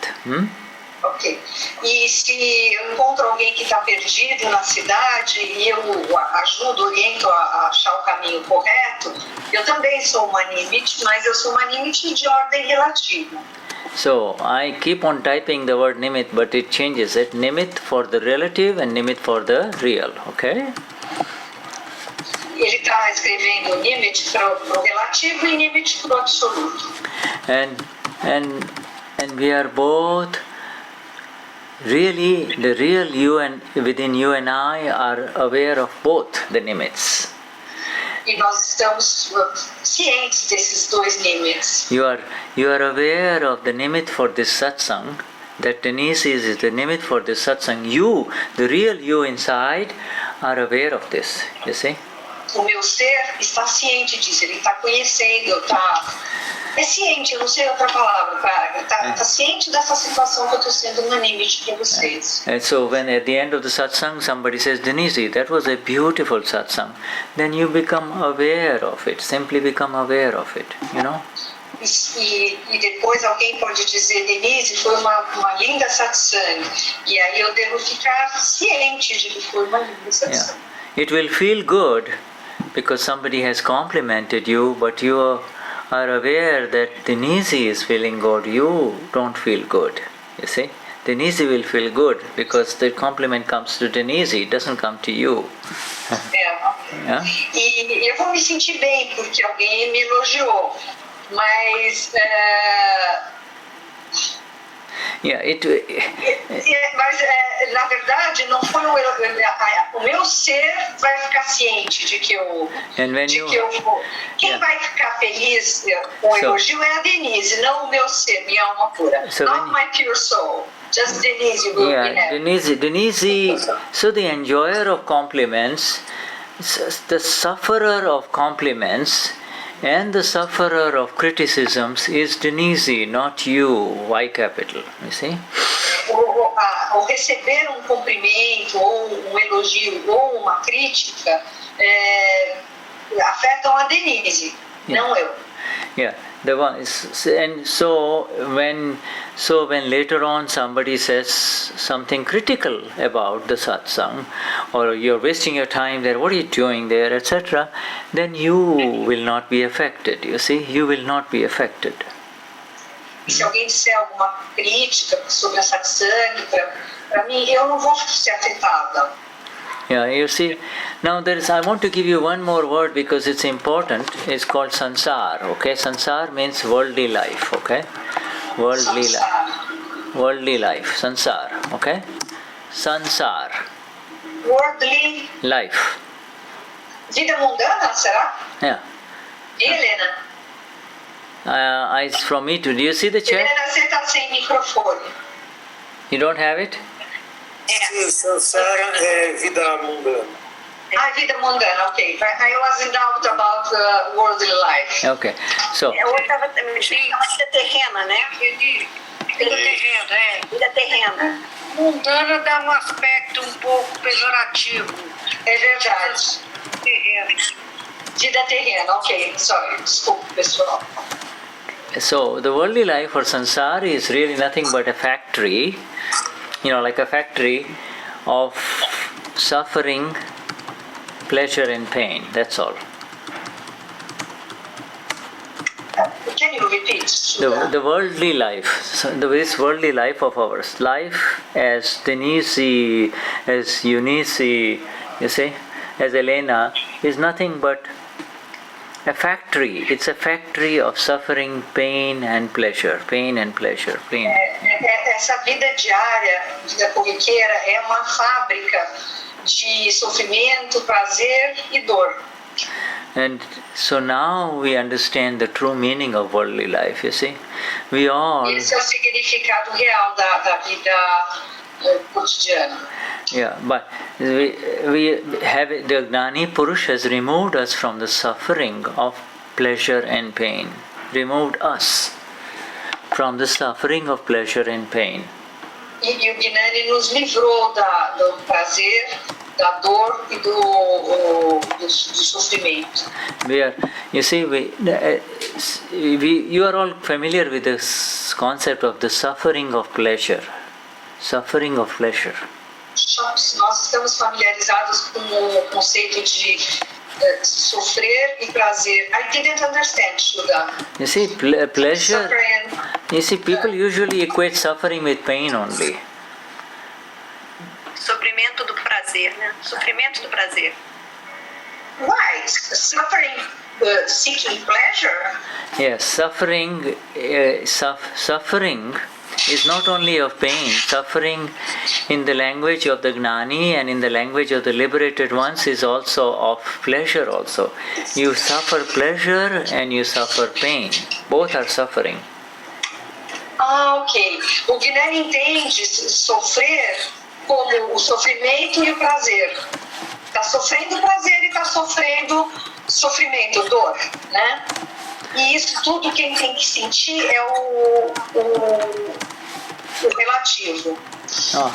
Ok. E se eu encontro alguém que está perdido na cidade e eu ajudo, oriento a achar o caminho correto, eu também sou uma nimit, mas eu sou uma nimit de ordem relativa. So I keep on typing the word nimit, but it changes it. Nimit for the relative and nimit for the real, okay? Ele está escrevendo nimit para o relativo e nimit para o absoluto. And we are both really, the real you and within you and I are aware of both the nimits. E nós estamos cientes desses dois nimits. You are aware of the nimit for this satsang, that Denize is the nimit for this satsang. You, the real you inside, are aware of this, you see? O meu ser está ciente disso, ele está conhecendo, é ciente, eu não sei outra palavra, está ciente dessa situação que eu estou sendo uma nimit para vocês. And so when at the end of the satsang somebody says, Denize, that was a beautiful satsang, then you become aware of it, simply become aware of it, you know? E depois alguém pode dizer, Denize, foi uma linda satsang, e aí eu devo ficar ciente de que foi uma linda satsang. Yeah. It will feel good because somebody has complimented you, but you are aware that Denize is feeling good, you don't feel good, you see? Denize will feel good because the compliment comes to Denize, it doesn't come to you. Yeah? E eu vou me sentir bem porque alguém me elogiou, mas Yeah, Mas, na verdade, não foi o meu ser vai ficar ciente de que eu vou. Quem vai ficar feliz com o elogio é a Denize, não o meu ser, minha alma pura. Not my pure soul. Just Denize will be happy. Denize, so the enjoyer of compliments, the sufferer of compliments, and the sufferer of criticisms is Denize, not you, Y capital, you see? O receber cumprimento, ou elogio, ou uma crítica, afetam a Denize, não eu. Yeah, the one is, and so when later on somebody says something critical about the satsang, or you're wasting your time there, what are you doing there, etc., then you will not be affected. You see, you will not be affected. Se alguém disser alguma crítica sobre a satsang, para mim, eu não vou ser afetada. Yeah, you see, now I want to give you one more word because it's important. It's called sansar, okay? Sansar means worldly life, okay? Worldly life, sansar, okay? Sansar. Worldly life. Vida mundana, será? Yeah. Helena. Eyes from me too. Do you see the chair? Helena, você está sem microfone. You don't have it? Sim, sansara é vida mundana. Vida mundana, ok. I was in doubt about worldly life. Okay, so. Eu estava vida terrena, né? Vida terrena. Mundana dá um aspecto um pouco pejorativo. É verdade. Vida terrena, ok. Sorry, desculpa, pessoal. So, the worldly life or sansar is really nothing but a factory, like a factory of suffering, pleasure and pain, that's all. Can you repeat? The worldly life, so this worldly life of ours, life as Denize, as Eunice, you see, as Helena, is nothing but a factory. It's a factory of suffering, pain and pleasure, pain and pleasure, pain. Essa vida diária, vida corriqueira, é uma fábrica de sofrimento, prazer e dor. And so now we understand the true meaning of worldly life, you see. We all... Esse é o significado real da vida cotidiana. Yeah, but we have the Gnani Purush has removed us from the suffering of pleasure and pain. Removed us from the suffering of pleasure and pain. E o Gnani nos livrou do prazer, da dor e do sofrimento. You see, you are all familiar with this concept of the suffering of pleasure. Suffering of pleasure. Nós estamos familiarizados com o conceito de sofrer e prazer. I didn't understand, Shuddha. You see, pleasure. Suffering. You see, people usually equate suffering with pain only. Sofrimento do prazer, né? Sofrimento do prazer. Why? Suffering, seeking pleasure? Yes, suffering is not only of pain. Suffering in the language of the Gnani and in the language of the liberated ones is also of pleasure also. You suffer pleasure and you suffer pain. Both are suffering. Ok. O Gnani entende sofrer como o sofrimento e o prazer. Está sofrendo prazer e está sofrendo sofrimento, dor, né? E isso tudo quem tem que sentir é o relativo,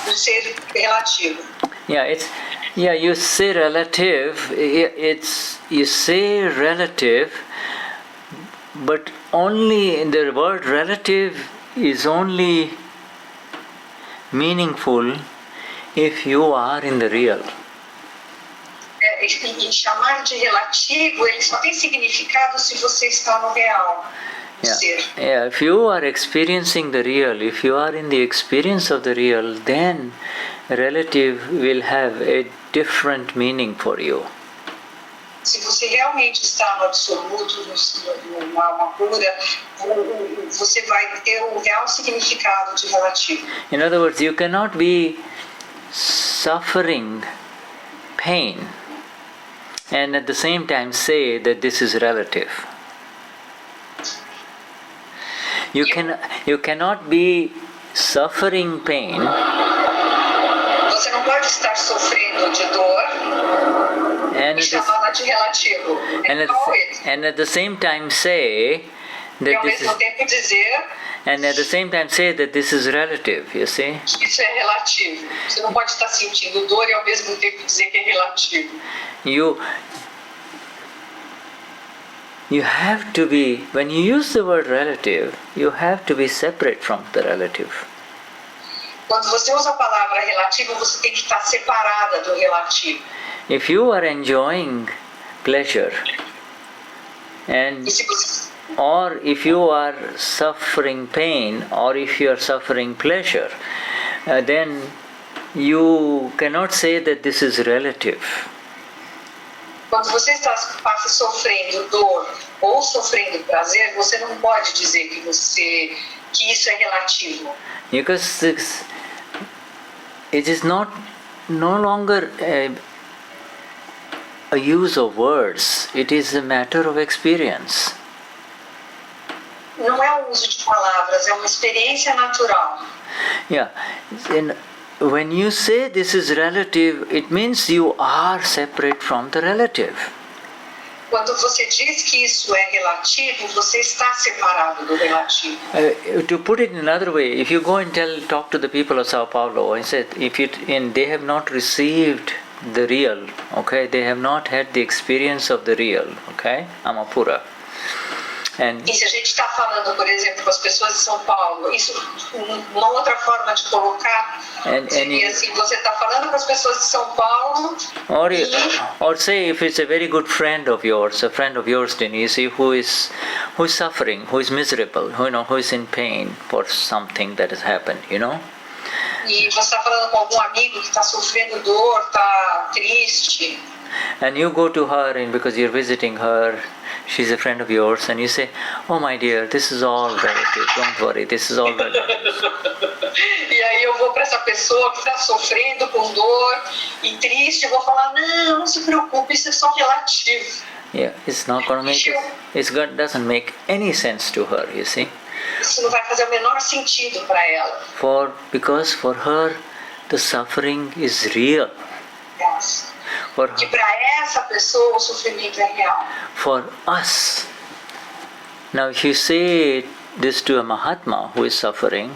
o ser relativo. You say relative. You say relative, but only the word relative is only meaningful if you are in the real. E chamar de relativo, ele só tem significado se você está no real. If you are experiencing the real, if you are in the experience of the real, then relative will have a different meaning for you. Se você realmente está no absoluto, numa alma pura, você vai ter um real significado de relativo. In other words, you cannot be suffering pain and at the same time say that this is relative. You cannot be suffering pain. Você não pode estar sofrendo de dor e chamá-la de relativo. And at the same time say that this is. And at the same time say that this is relative, you see? Isso é relativo. Você não pode estar sentindo dor e ao mesmo tempo dizer que é relativo. You have to be, when you use the word relative, you have to be separate from the relative. Quando você usa a palavra relativo, você tem que estar separada do relativo. If you are enjoying pleasure, or if you are suffering pain, or if you are suffering pleasure, then you cannot say that this is relative. Quando você passa sofrendo dor ou sofrendo prazer, você não pode dizer que isso é relativo. Because it is no longer a use of words, it is a matter of experience. Não é o uso de palavras, é uma experiência natural. Yeah. When you say this is relative, it means you are separate from the relative. Quando você diz que isso é relativo, você está separado do relativo. To put it in another way, if you go and talk to the people of Sao Paulo and say, they have not received the real, okay, they have not had the experience of the real, okay, Amapura. E se a gente está falando, por exemplo, com as pessoas de São Paulo, isso, uma outra forma de colocar seria assim, você está falando com as pessoas de São Paulo or say if it's a very good friend of yours, Denize, who is suffering, who is miserable, who is in pain for something that has happened, E você está falando com algum amigo que está sofrendo dor, está triste. And you go to her, and because you're visiting her, she's a friend of yours, and you say, "Oh my dear, this is all relative. Don't worry, this is all relative." E aí eu vou para essa pessoa que está sofrendo com dor e triste, eu vou falar, não se preocupe, isso é só relativo. Yeah, it's not going to make it doesn't make any sense to her, you see. Isso não vai fazer o menor sentido para ela. Because for her, the suffering is real. Yes. Que para essa pessoa o sofrimento é real. For us. Now if you say this to a Mahatma who is suffering,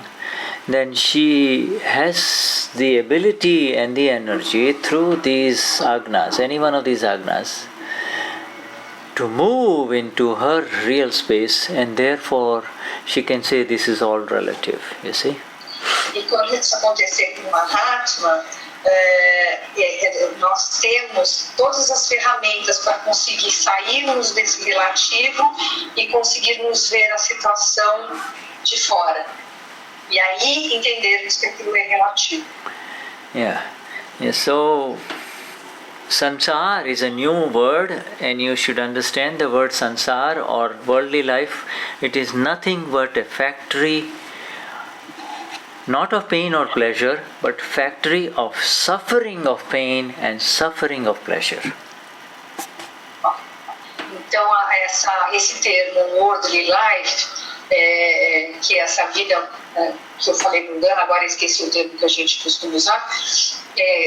then she has the ability and the energy through these agnas, any one of these agnas, to move into her real space, and therefore she can say this is all relative, you see. E quando isso acontecer com o Mahatma, nós temos todas as ferramentas para conseguir sairmos desse relativo e conseguirmos ver a situação de fora. E aí entendermos que aquilo é relativo. Yeah. So sansar is a new word, and you should understand the word sansar or worldly life. It is nothing but a factory, not of pain or pleasure, but factory of suffering of pain and suffering of pleasure. Então esse termo worldly life, que é essa vida que eu falei no Gnan, agora esqueci o termo que a gente costuma usar,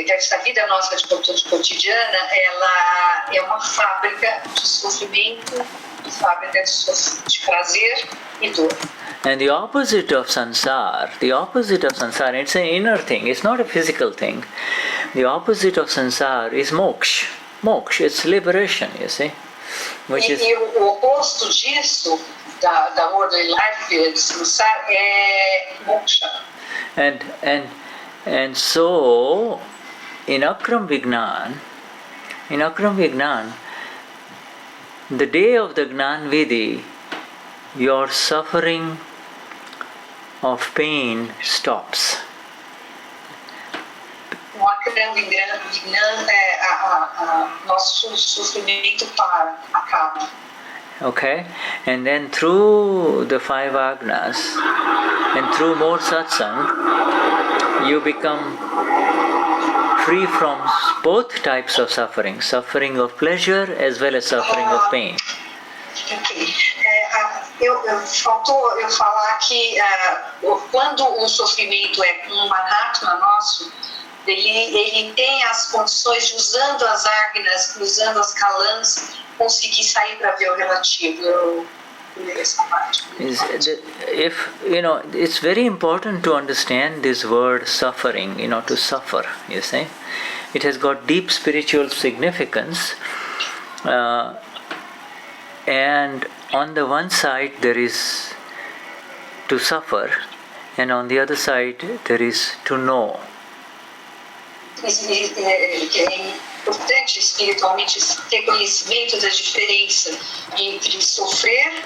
dessa vida nossa de cotidiana, ela é uma fábrica de sofrimento, fábrica de prazer e dor. And the opposite of sansar, it's an inner thing, it's not a physical thing. The opposite of sansar is moksha. Moksha, it's liberation, you see. E o oposto disso, da worldly life, de sansar, é moksha. And so, in Akram Vignan, the day of the Gnan Vidhi, your suffering of pain stops. O Akram Vignan, nosso sofrimento acaba. Okay? And then through the 5 agnas and through more satsang, you become free from both types of suffering, suffering of pleasure as well as suffering of pain. Okay. Faltou eu falar que quando o sofrimento é um mahatma nosso, ele tem as condições de, usando as agnas, usando as kalans, conseguir sair para ver o relativo. Eu pulei essa parte. It's very important to understand this word suffering, to suffer, you see. It has got deep spiritual significance. And on the one side there is to suffer, and on the other side there is to know. É importante espiritualmente ter conhecimento da diferença entre sofrer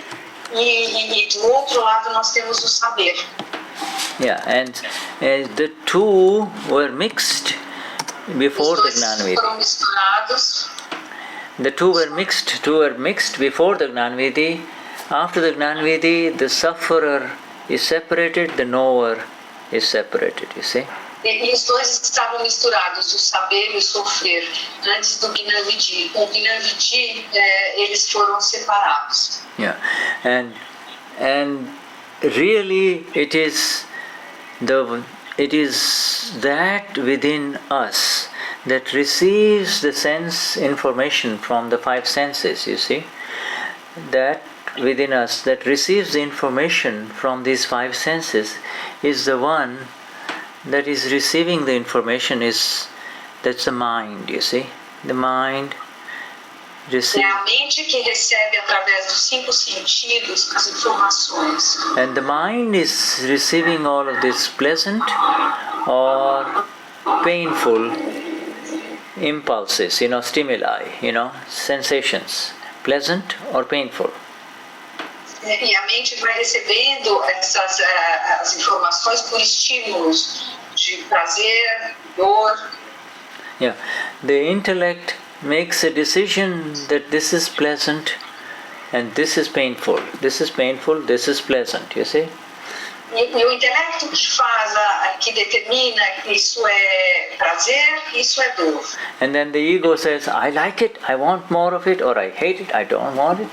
e do outro lado nós temos o saber. Yeah, and the two were mixed before the Gnani. Foram misturados. The two were mixed before the Gnani. After the Gnani, the sufferer is separated, the knower is separated, you see. E os dois estavam misturados, o saber e o sofrer, antes do Gnani. Com o Gnani, eles foram separados. Yeah, and really it is that within us that receives the sense information from the 5 senses, you see. That within us that receives the information from these 5 senses is the one that is receiving the information, that's the mind, you see. The mind receives. É a mente que recebe através dos 5 sentidos as informações. And the mind is receiving all of this pleasant or painful impulses, stimuli, sensations, pleasant or painful. E a mente vai recebendo as informações por estímulos de prazer, dor. Yeah, the intellect makes a decision that this is pleasant and this is painful. This is painful, this is pleasant, you see. E o intelecto que determina que isso é prazer, isso é dor. And then the ego says, I like it, I want more of it, or I hate it, I don't want it.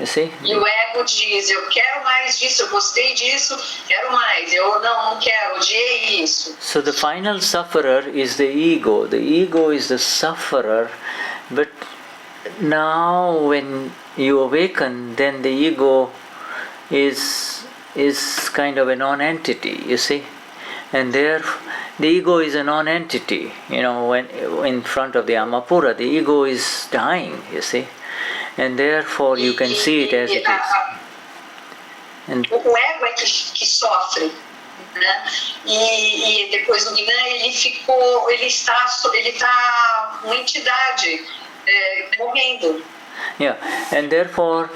You see? E o ego diz, eu quero mais disso, eu gostei disso, quero mais, eu não quero, odiei isso. So the final sufferer is the ego. The ego is the sufferer, but now when you awaken, then the ego is kind of a non-entity, you see. And there, the ego is a non-entity. When in front of the Amapura, the ego is dying, you see. And therefore you can see it as it is. And o ego é que sofre, né? E depois no Gnan ele está uma entidade morrendo. Yeah, and therefore,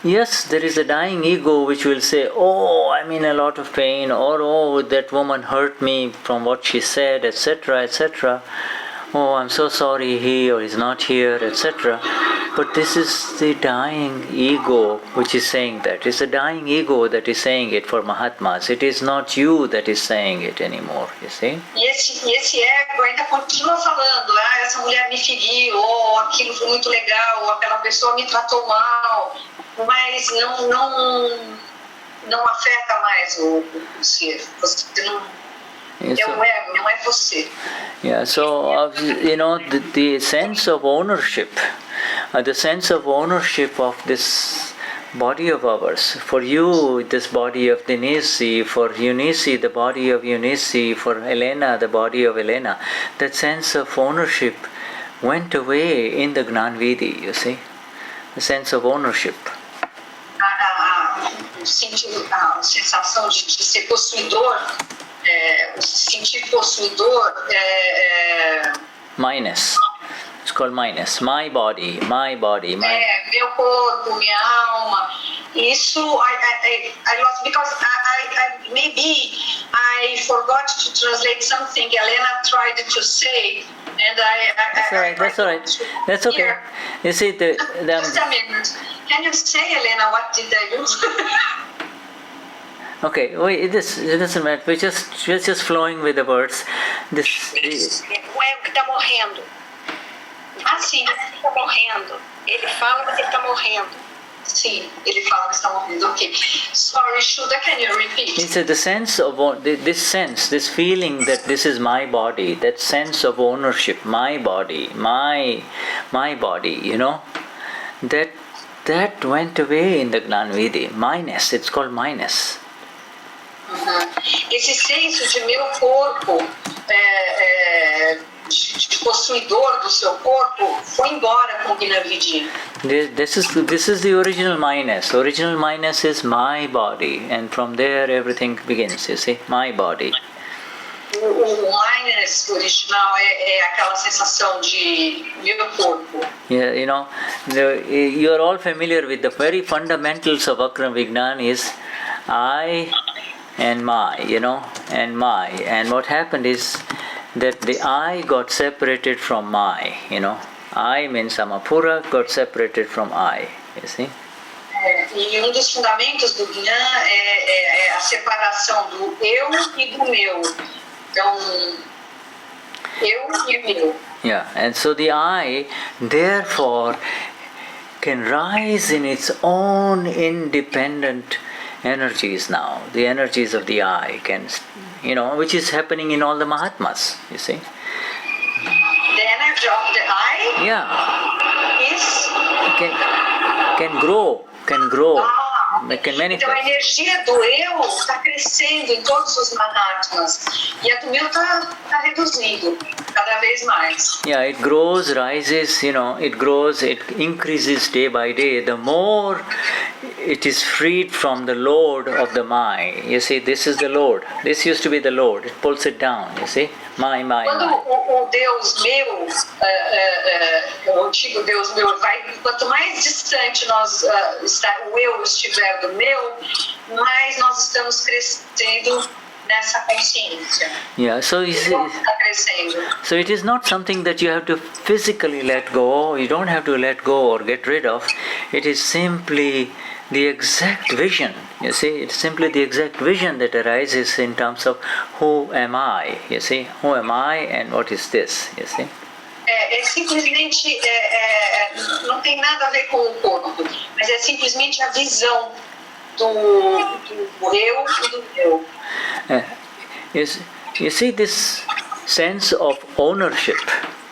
yes, there is a dying ego which will say, oh, I'm in a lot of pain, or oh, that woman hurt me from what she said, etc., etc. Oh, I'm so sorry he or is not here, etc. But this is the dying ego which is saying that. It's the dying ego that is saying it for Mahatmas. It is not you that is saying it anymore, you see. E esse ego ainda continua falando, essa mulher me feriu, ou aquilo foi muito legal, ou aquela pessoa me tratou mal, mas não afeta mais o ser. Você não... É o ego, não é você. Yeah, so the sense of ownership, the sense of ownership of this body of ours. For you, this body of Denize, for Eunice, the body of Eunice, for Helena, the body of Helena. That sense of ownership went away in the Gnan Vidi, you see. The sense of ownership. A sensação de ser possuidor, se sentir possuidor Minus. It's called minus. My body, my body, my. Meu corpo, minha alma. Isso I lost because I maybe I forgot to translate something Helena tried to say, and That's alright. That's alright. That's okay. Here. You see Just a minute. Can you say, Helena, what did I do? Okay, wait, it doesn't matter. We're just flowing with the words. O ego que está morrendo. Sim. Ele está morrendo. Ele fala, mas ele está morrendo. Sim, ele fala que está morrendo. Okay. Sorry, Shuddha, can you repeat? He said the sense of this feeling that this is my body, that sense of ownership, my body, my body, that went away in the Gnan Vidi. Minus, it's called minus. Esse senso de meu corpo, de possuidor do seu corpo, foi embora com o Gnani. This is the original minus. Original minus is my body, and from there everything begins. You see, my body. O minus original é aquela sensação de meu corpo. Yeah, you are all familiar with the very fundamentals of Akram Vignan is I and my, and my. And what happened is that the I got separated from my, I means Samapura got separated from I, you see. E dos fundamentos do Gnan é a separação do eu e do meu. Então, eu e o meu. Yeah, and so the I, therefore, can rise in its own independent energies now. The energies of the I can, which is happening in all the Mahatmas, you see. The energy of the I can grow, can manifest. Então a energia do eu está crescendo em todos os Mahatmas e a do meu está reduzindo cada vez mais. Yeah, it grows, rises, it grows, it increases day by day. The more it is freed from the load of the my. You see, this is the load. This used to be the load. It pulls it down, you see. My. Quando o Deus meu, o antigo Deus meu, quanto mais distante o eu estiver do meu, mais nós estamos crescendo nessa consciência. Yeah, so it is not something that you have to physically let go. You don't have to let go or get rid of. It is simply the exact vision. You see, it's simply the exact vision that arises in terms of who am I. You see, who am I and what is this? You see. Simplesmente não tem nada a ver com o corpo, mas é simplesmente a visão do eu e do meu. You see this sense of ownership,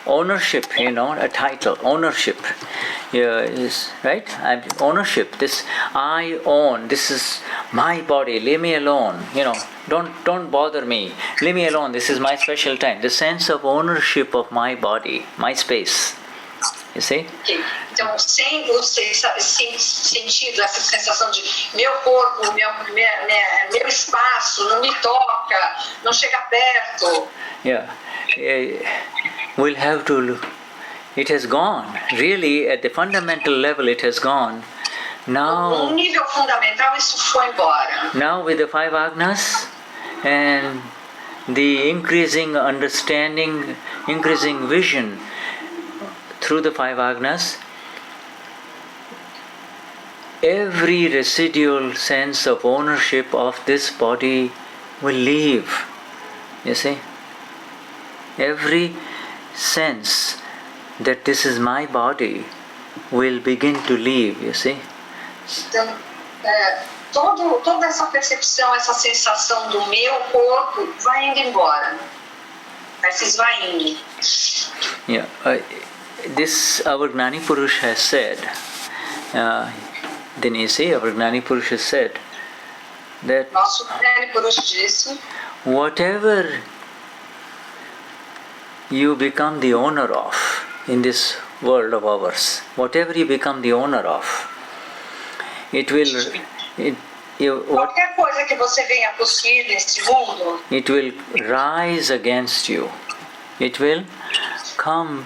a title, ownership. Yeah, right? Ownership. This I own. This is my body. Leave me alone. Don't bother me. Leave me alone. This is my special time. The sense of ownership of my body, my space. You see? Então, sem o sentido, essa sensação de meu corpo, meu espaço, não me toca, não chega perto. Yeah. We'll have to look. It has gone. Really, at the fundamental level, it has gone. Now, no nível fundamental, isso foi embora. Now, with the 5 agnas and the increasing understanding, increasing vision through the 5 agnas, every residual sense of ownership of this body will leave. You see? Every sense that this is my body will begin to leave, you see. Então, toda essa percepção, essa sensação do meu corpo vai indo embora. Vai se esvaindo. Yeah, this our Gnani Purush has said, Denize, our Gnani Purush has said that Nosso Gnani Purush disse, whatever you become the owner of in this world of ours, whatever you become the owner of, qualquer coisa que você venha a possuir neste mundo, it will rise against you. It will come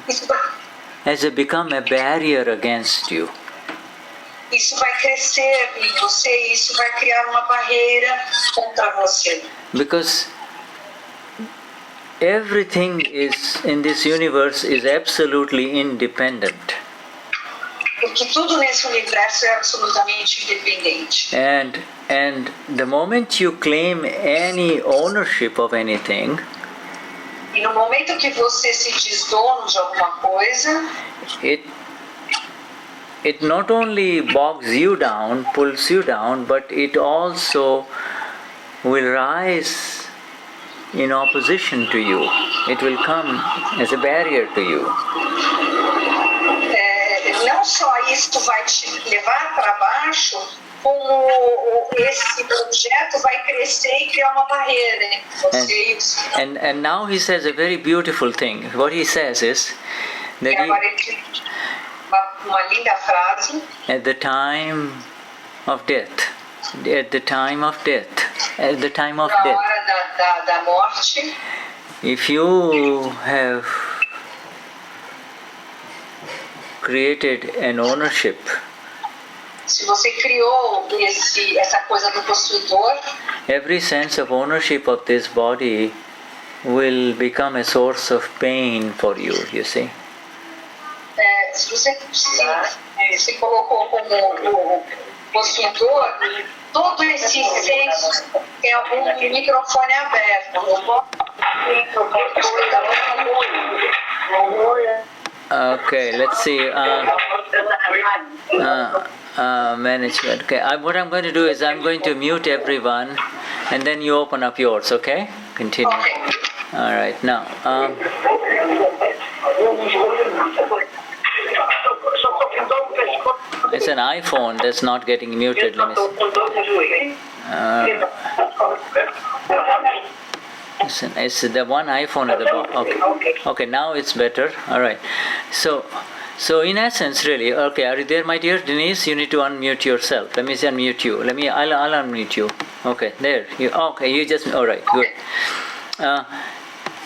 become a barrier against you. Isso vai crescer em você e isso vai criar uma barreira contra você. Because everything is in this universe is absolutely independent. Porque tudo nesse universo é absolutamente independente. And the moment you claim any ownership of anything, e no momento que você se diz dono de alguma coisa, it not only bogs you down, pulls you down, but it also will rise in opposition to you. It will come as a barrier to you. Não só isso vai te levar para baixo, como esse objeto vai crescer e criar uma barreira entre você e os... And now he says a very beautiful thing. What he says is that uma linda frase. At the time of death, na hora da morte, if you have created an ownership, se você criou essa coisa do possuidor, every sense of ownership of this body will become a source of pain for you, you see. Se você se colocou como possuidor, todo esse senso tem algum microfone aberto. Okay, let's see. Management. Okay, what I'm going to do is I'm going to mute everyone, and then you open up yours. Okay? Continue. Okay. All right. Now. It's an iPhone that's not getting muted. Let me see. Listen, it's the one iPhone at the bottom. Okay, now it's better. All right. So in essence, really, okay, are you there, my dear Denise? You need to unmute yourself. Let me unmute you. I'll unmute you. Okay, there. You just. All right, good.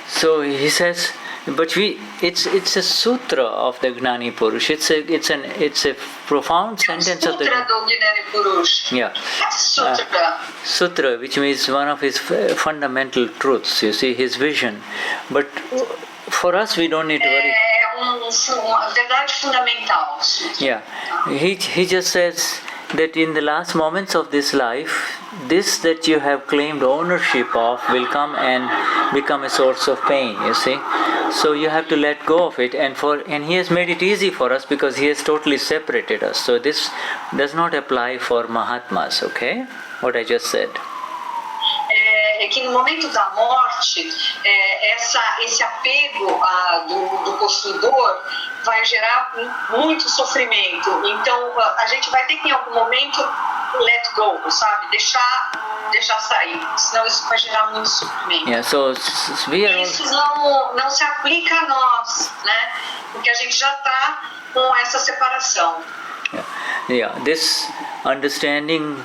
So he says, but it's a sutra of the Gnani Purush. It's a profound sentence of the Gnani Purush. Yeah. Sutra, which means one of his fundamental truths. You see, his vision. But for us, we don't need to worry. Verdade fundamental. Yeah. He just says that in the last moments of this life, this that you have claimed ownership of will come and become a source of pain, you see. So you have to let go of it, and he has made it easy for us because he has totally separated us. So this does not apply for Mahatmas, okay? What I just said. É que no momento da morte, esse apego do possuidor vai gerar muito sofrimento. Então, a gente vai ter que, em algum momento, let go, sabe? Deixar sair. Senão isso vai gerar muito sofrimento. Yeah, so isso não se aplica a nós, né? Porque a gente já está com essa separação. Yeah, this understanding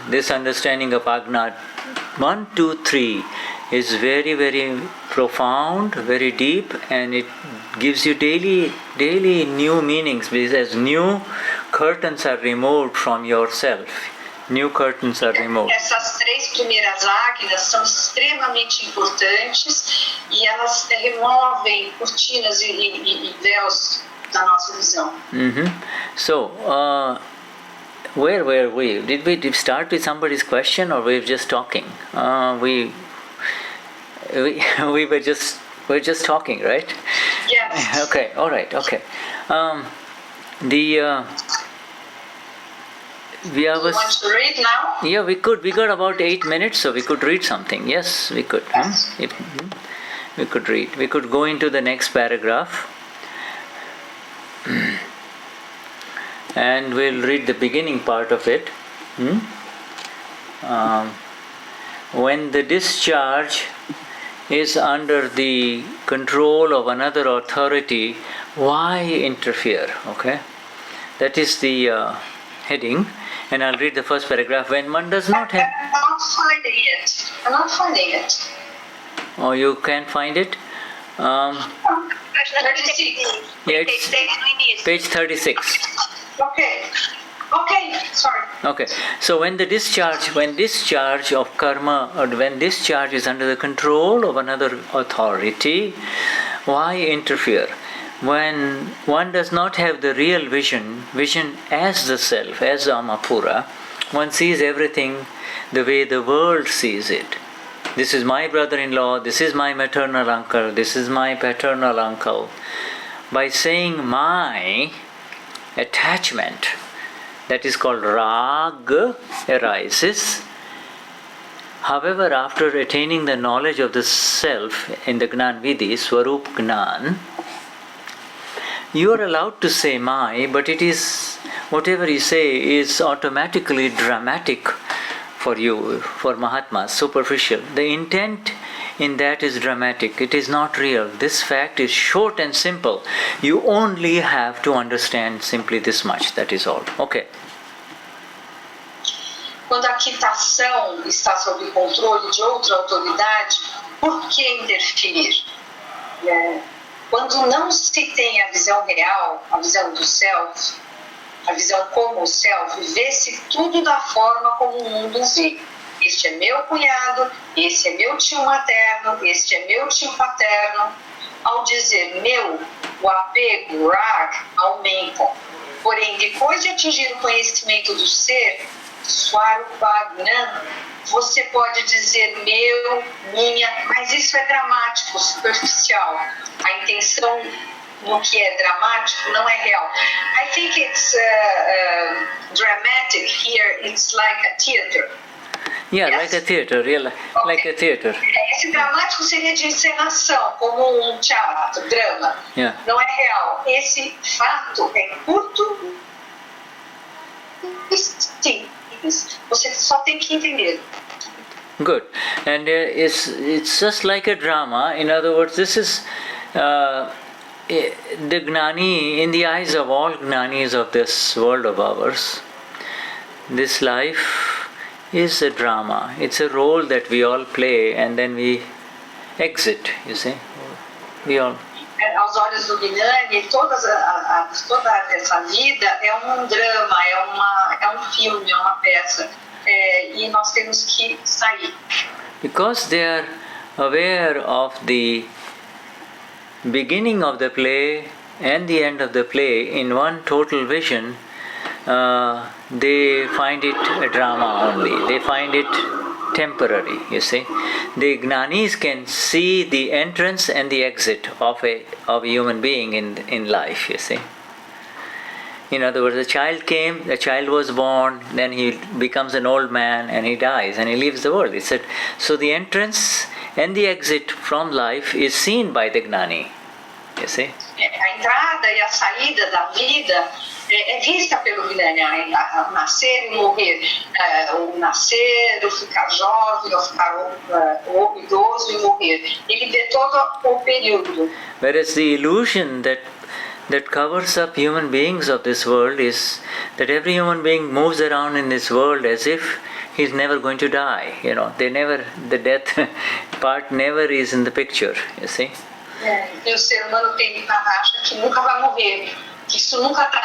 of Agna 1, 2, 3 is very, very profound, very deep, and it gives you daily new meanings, because as new curtains are removed from yourself. New curtains are removed. Essas três primeiras águias são extremamente importantes e elas removem cortinas e véus da nossa visão. So, where were we? Did we start with somebody's question, or we were just talking? We were just talking, right? Yes. Okay. All right. Okay. You want to read now? Yeah, we could. We got about 8 minutes, so we could read something. Yes, we could. Yes. We could read. We could go into the next paragraph. And we'll read the beginning part of it. When the discharge is under the control of another authority, why interfere? Okay, that is the heading, and I'll read the first paragraph. When one does not have... I'm not finding it. Oh, you can't find it? Página 36. Yeah, it's 36 no início. page 36. Okay, sorry. Okay, so when discharge of karma, or when discharge is under the control of another authority, why interfere? When one does not have the real vision as the self, as the Amapura, one sees everything the way the world sees it. This is my brother-in-law, this is my maternal uncle, this is my paternal uncle. By saying my, attachment, that is called raag, arises. However, after attaining the knowledge of the self in the Gnan Vidhi, swarupa Gnan, you are allowed to say my, but it is, whatever you say is automatically dramatic for you, for Mahatmas, superficial. The intent in that is dramatic, it is not real. This fact is short and simple. You only have to understand simply this much, that is all. Okay. Quando a quitação está sob controle de outra autoridade, por que interferir? Quando não se tem a visão real, a visão do self, a visão como o self, vê-se tudo da forma como o mundo vê. Este é meu cunhado, esse é meu tio materno, este é meu tio paterno. Ao dizer meu, o apego, raag, aumenta. Porém, depois de atingir o conhecimento do ser, swarupa, Gnan, você pode dizer meu, minha, mas isso é dramático, superficial. A intenção no que é dramático não é real. I think it's dramatic here, it's like a theater. Yeah, Yes? like a theater, real, like a theater. Esse dramático seria de encenação, como um teatro, drama. Yeah. Não é real. Esse fato é curto e simples. Você só tem que entender. Good. And it's just like a drama. In other words, this is the Gnani, in the eyes of all Gnanis of this world of ours, this life is a drama. It's a role that we all play and then we exit, you see. We all. Aos olhos do Gnani, toda essa vida é drama, é filme, é uma peça. E nós temos que sair. Because they are aware of the beginning of the play and the end of the play in one total vision, they find it a drama only. They find it temporary, you see. The Gnanis can see the entrance and the exit of a human being in life, you see. In other words, the child was born, then he becomes an old man and he dies and he leaves the world. He said, so the entrance and the exit from life is seen by the Gnani, you see. A entrada e a saída da vida é vista pelo Gnani, a nascer e morrer, o nascer, o ficar jovem, o ficar idoso e morrer. Ele vê todo o período. Whereas the illusion that covers up human beings of this world is that every human being moves around in this world as if he's never going to die. You know, the death part never is in the picture, you see. E o ser humano acha que nunca vai morrer, que isso nunca está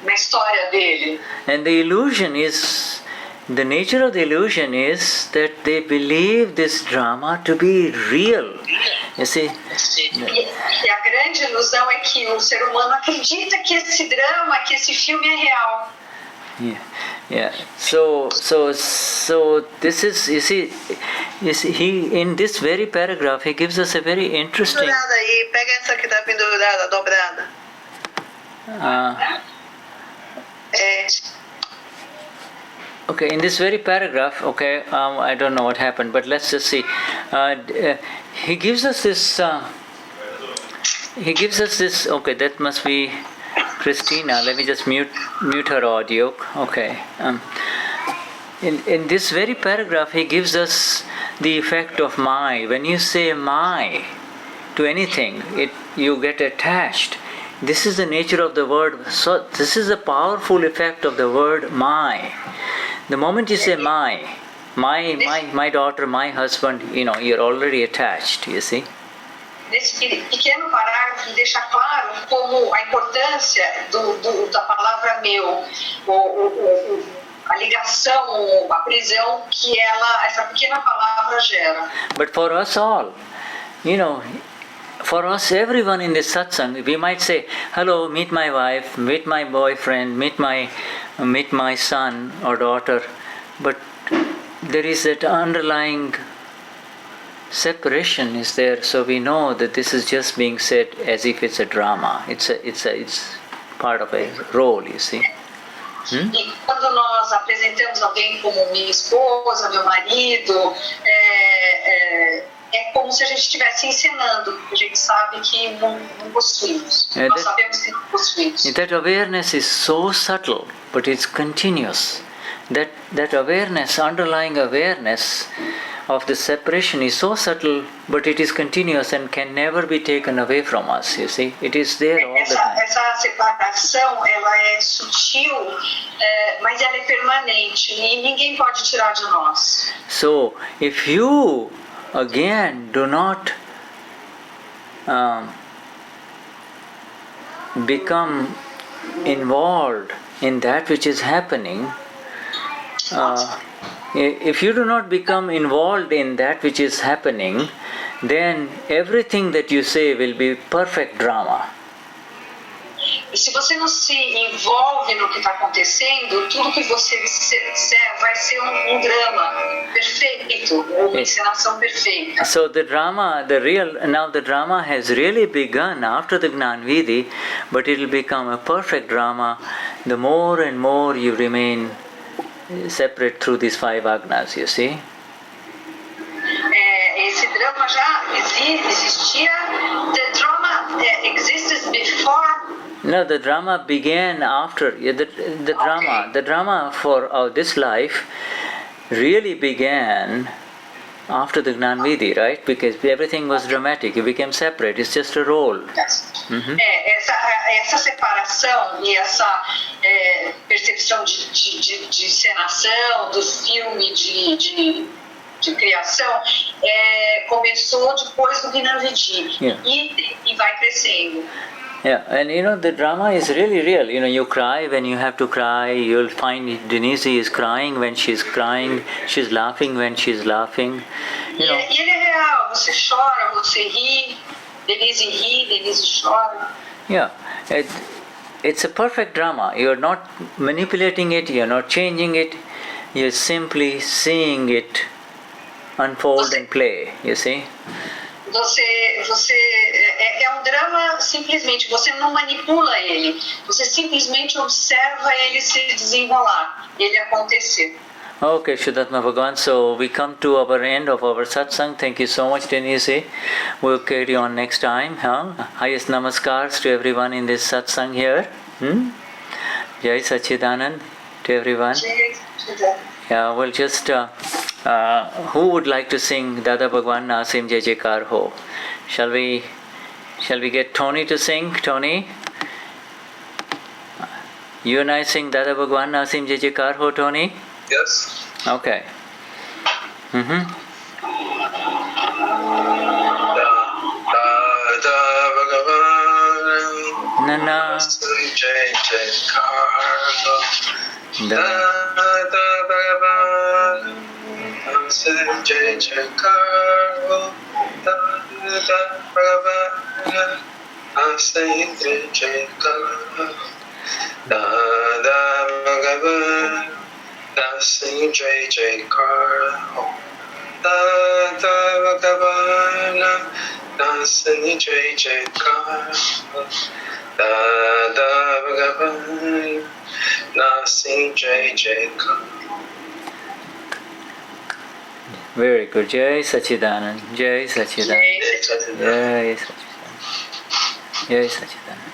na história dele. And the nature of the illusion is that they believe this drama to be real. You see? E a grande ilusão é que o ser humano acredita que esse drama, que esse filme é real. Yeah. So this is, you see, he in this very paragraph he gives us a very interesting. Pendurada aí, pega essa que está pendurada, dobrada. Okay, in this very paragraph, okay, I don't know what happened, but let's just see. He gives us this. Okay, that must be Christina. Let me just mute her audio. Okay. In this very paragraph, he gives us the effect of my. When you say my to anything, you get attached. This is the nature of the word. So this is the powerful effect of the word my. The moment you say my daughter, my husband, you're already attached, you see. nesse pequeno parágrafo deixa claro como a importância da palavra meu, a ligação, a prisão que essa pequena palavra gera. But for us all, for us, everyone in this satsang, we might say, hello, meet my wife, meet my boyfriend, meet my son or daughter, but there is that underlying separation is there, so we know that this is just being said as if it's a drama. It's part of a role, you see. E quando nós apresentamos alguém como minha esposa, meu marido, é como se a gente estivesse encenando. A gente sabe que não possuímos. Nós sabemos que não possuímos. That awareness is so subtle, but it's continuous. That awareness, underlying awareness of the separation is so subtle, but it is continuous and can never be taken away from us, you see. It is there all the time. Essa separação, ela é sutil, mas ela é permanente e ninguém pode tirar de nós. So, if you, again, do not become involved in that which is happening, if you do not become involved in that which is happening, then everything that you say will be perfect drama. E se você não se envolve no que está acontecendo, tudo que você disser vai ser drama perfeito, uma encenação perfeita. So the drama has really begun after the Gnan Vidhi, but it will become a perfect drama the more and more you remain separate through these 5 agnas, you see. Esse drama já existia. The drama existed before. No, the drama began after. The drama for this life really began after the Gnan Vidhi, right? Because everything was dramatic. You became separate. It's just a role. Mm-hmm. Essa separação e essa percepção de encenação, do filme de criação, começou depois do Gnan Vidhi e vai crescendo. Yeah, and the drama is really real. You cry when you have to cry. You'll find Denize is crying when she's crying. She's laughing when she's laughing. E ele é real. Você chora, você ri. Denize ri, Denize chora. Yeah, it's a perfect drama. You're not manipulating it. You're not changing it. You're simply seeing it unfold and play. You see. É drama simplesmente, você não manipula ele, você simplesmente observa ele se desenrolar, ele acontecer. Okay, Shuddhatma Bhagavan, so we come to our end of our satsang. Thank you so much, Denize. We'll carry on next time. Highest namaskars to everyone in this satsang here. Jai Sachidanand to everyone. Yeah, we'll just... who would like to sing Dada Bhagwan Nasim Jai Jaikar Ho? Shall we get Tony to sing? Tony? You and I sing Dada Bhagwan Nasim Jai Jaikar Ho, Tony? Yes. Okay. Dada Bhagwan Nasim Jai Jaikar Ho. Dada Bhagwan Nasim Jai Jaikar Ho. Dada Bhagwan Nasim Jai Jaikar Ho. Dada Bhagwan Nasim Jai Jaikar Ho. Dada Bhagwan Nasim Jai Jaikar Ho. Dada Bhagwan Nasim Jai Jaikar. Very good. Jai Sachidanand. Jai Sachidanand. Jai Sachidanand. Jai Sachidanand.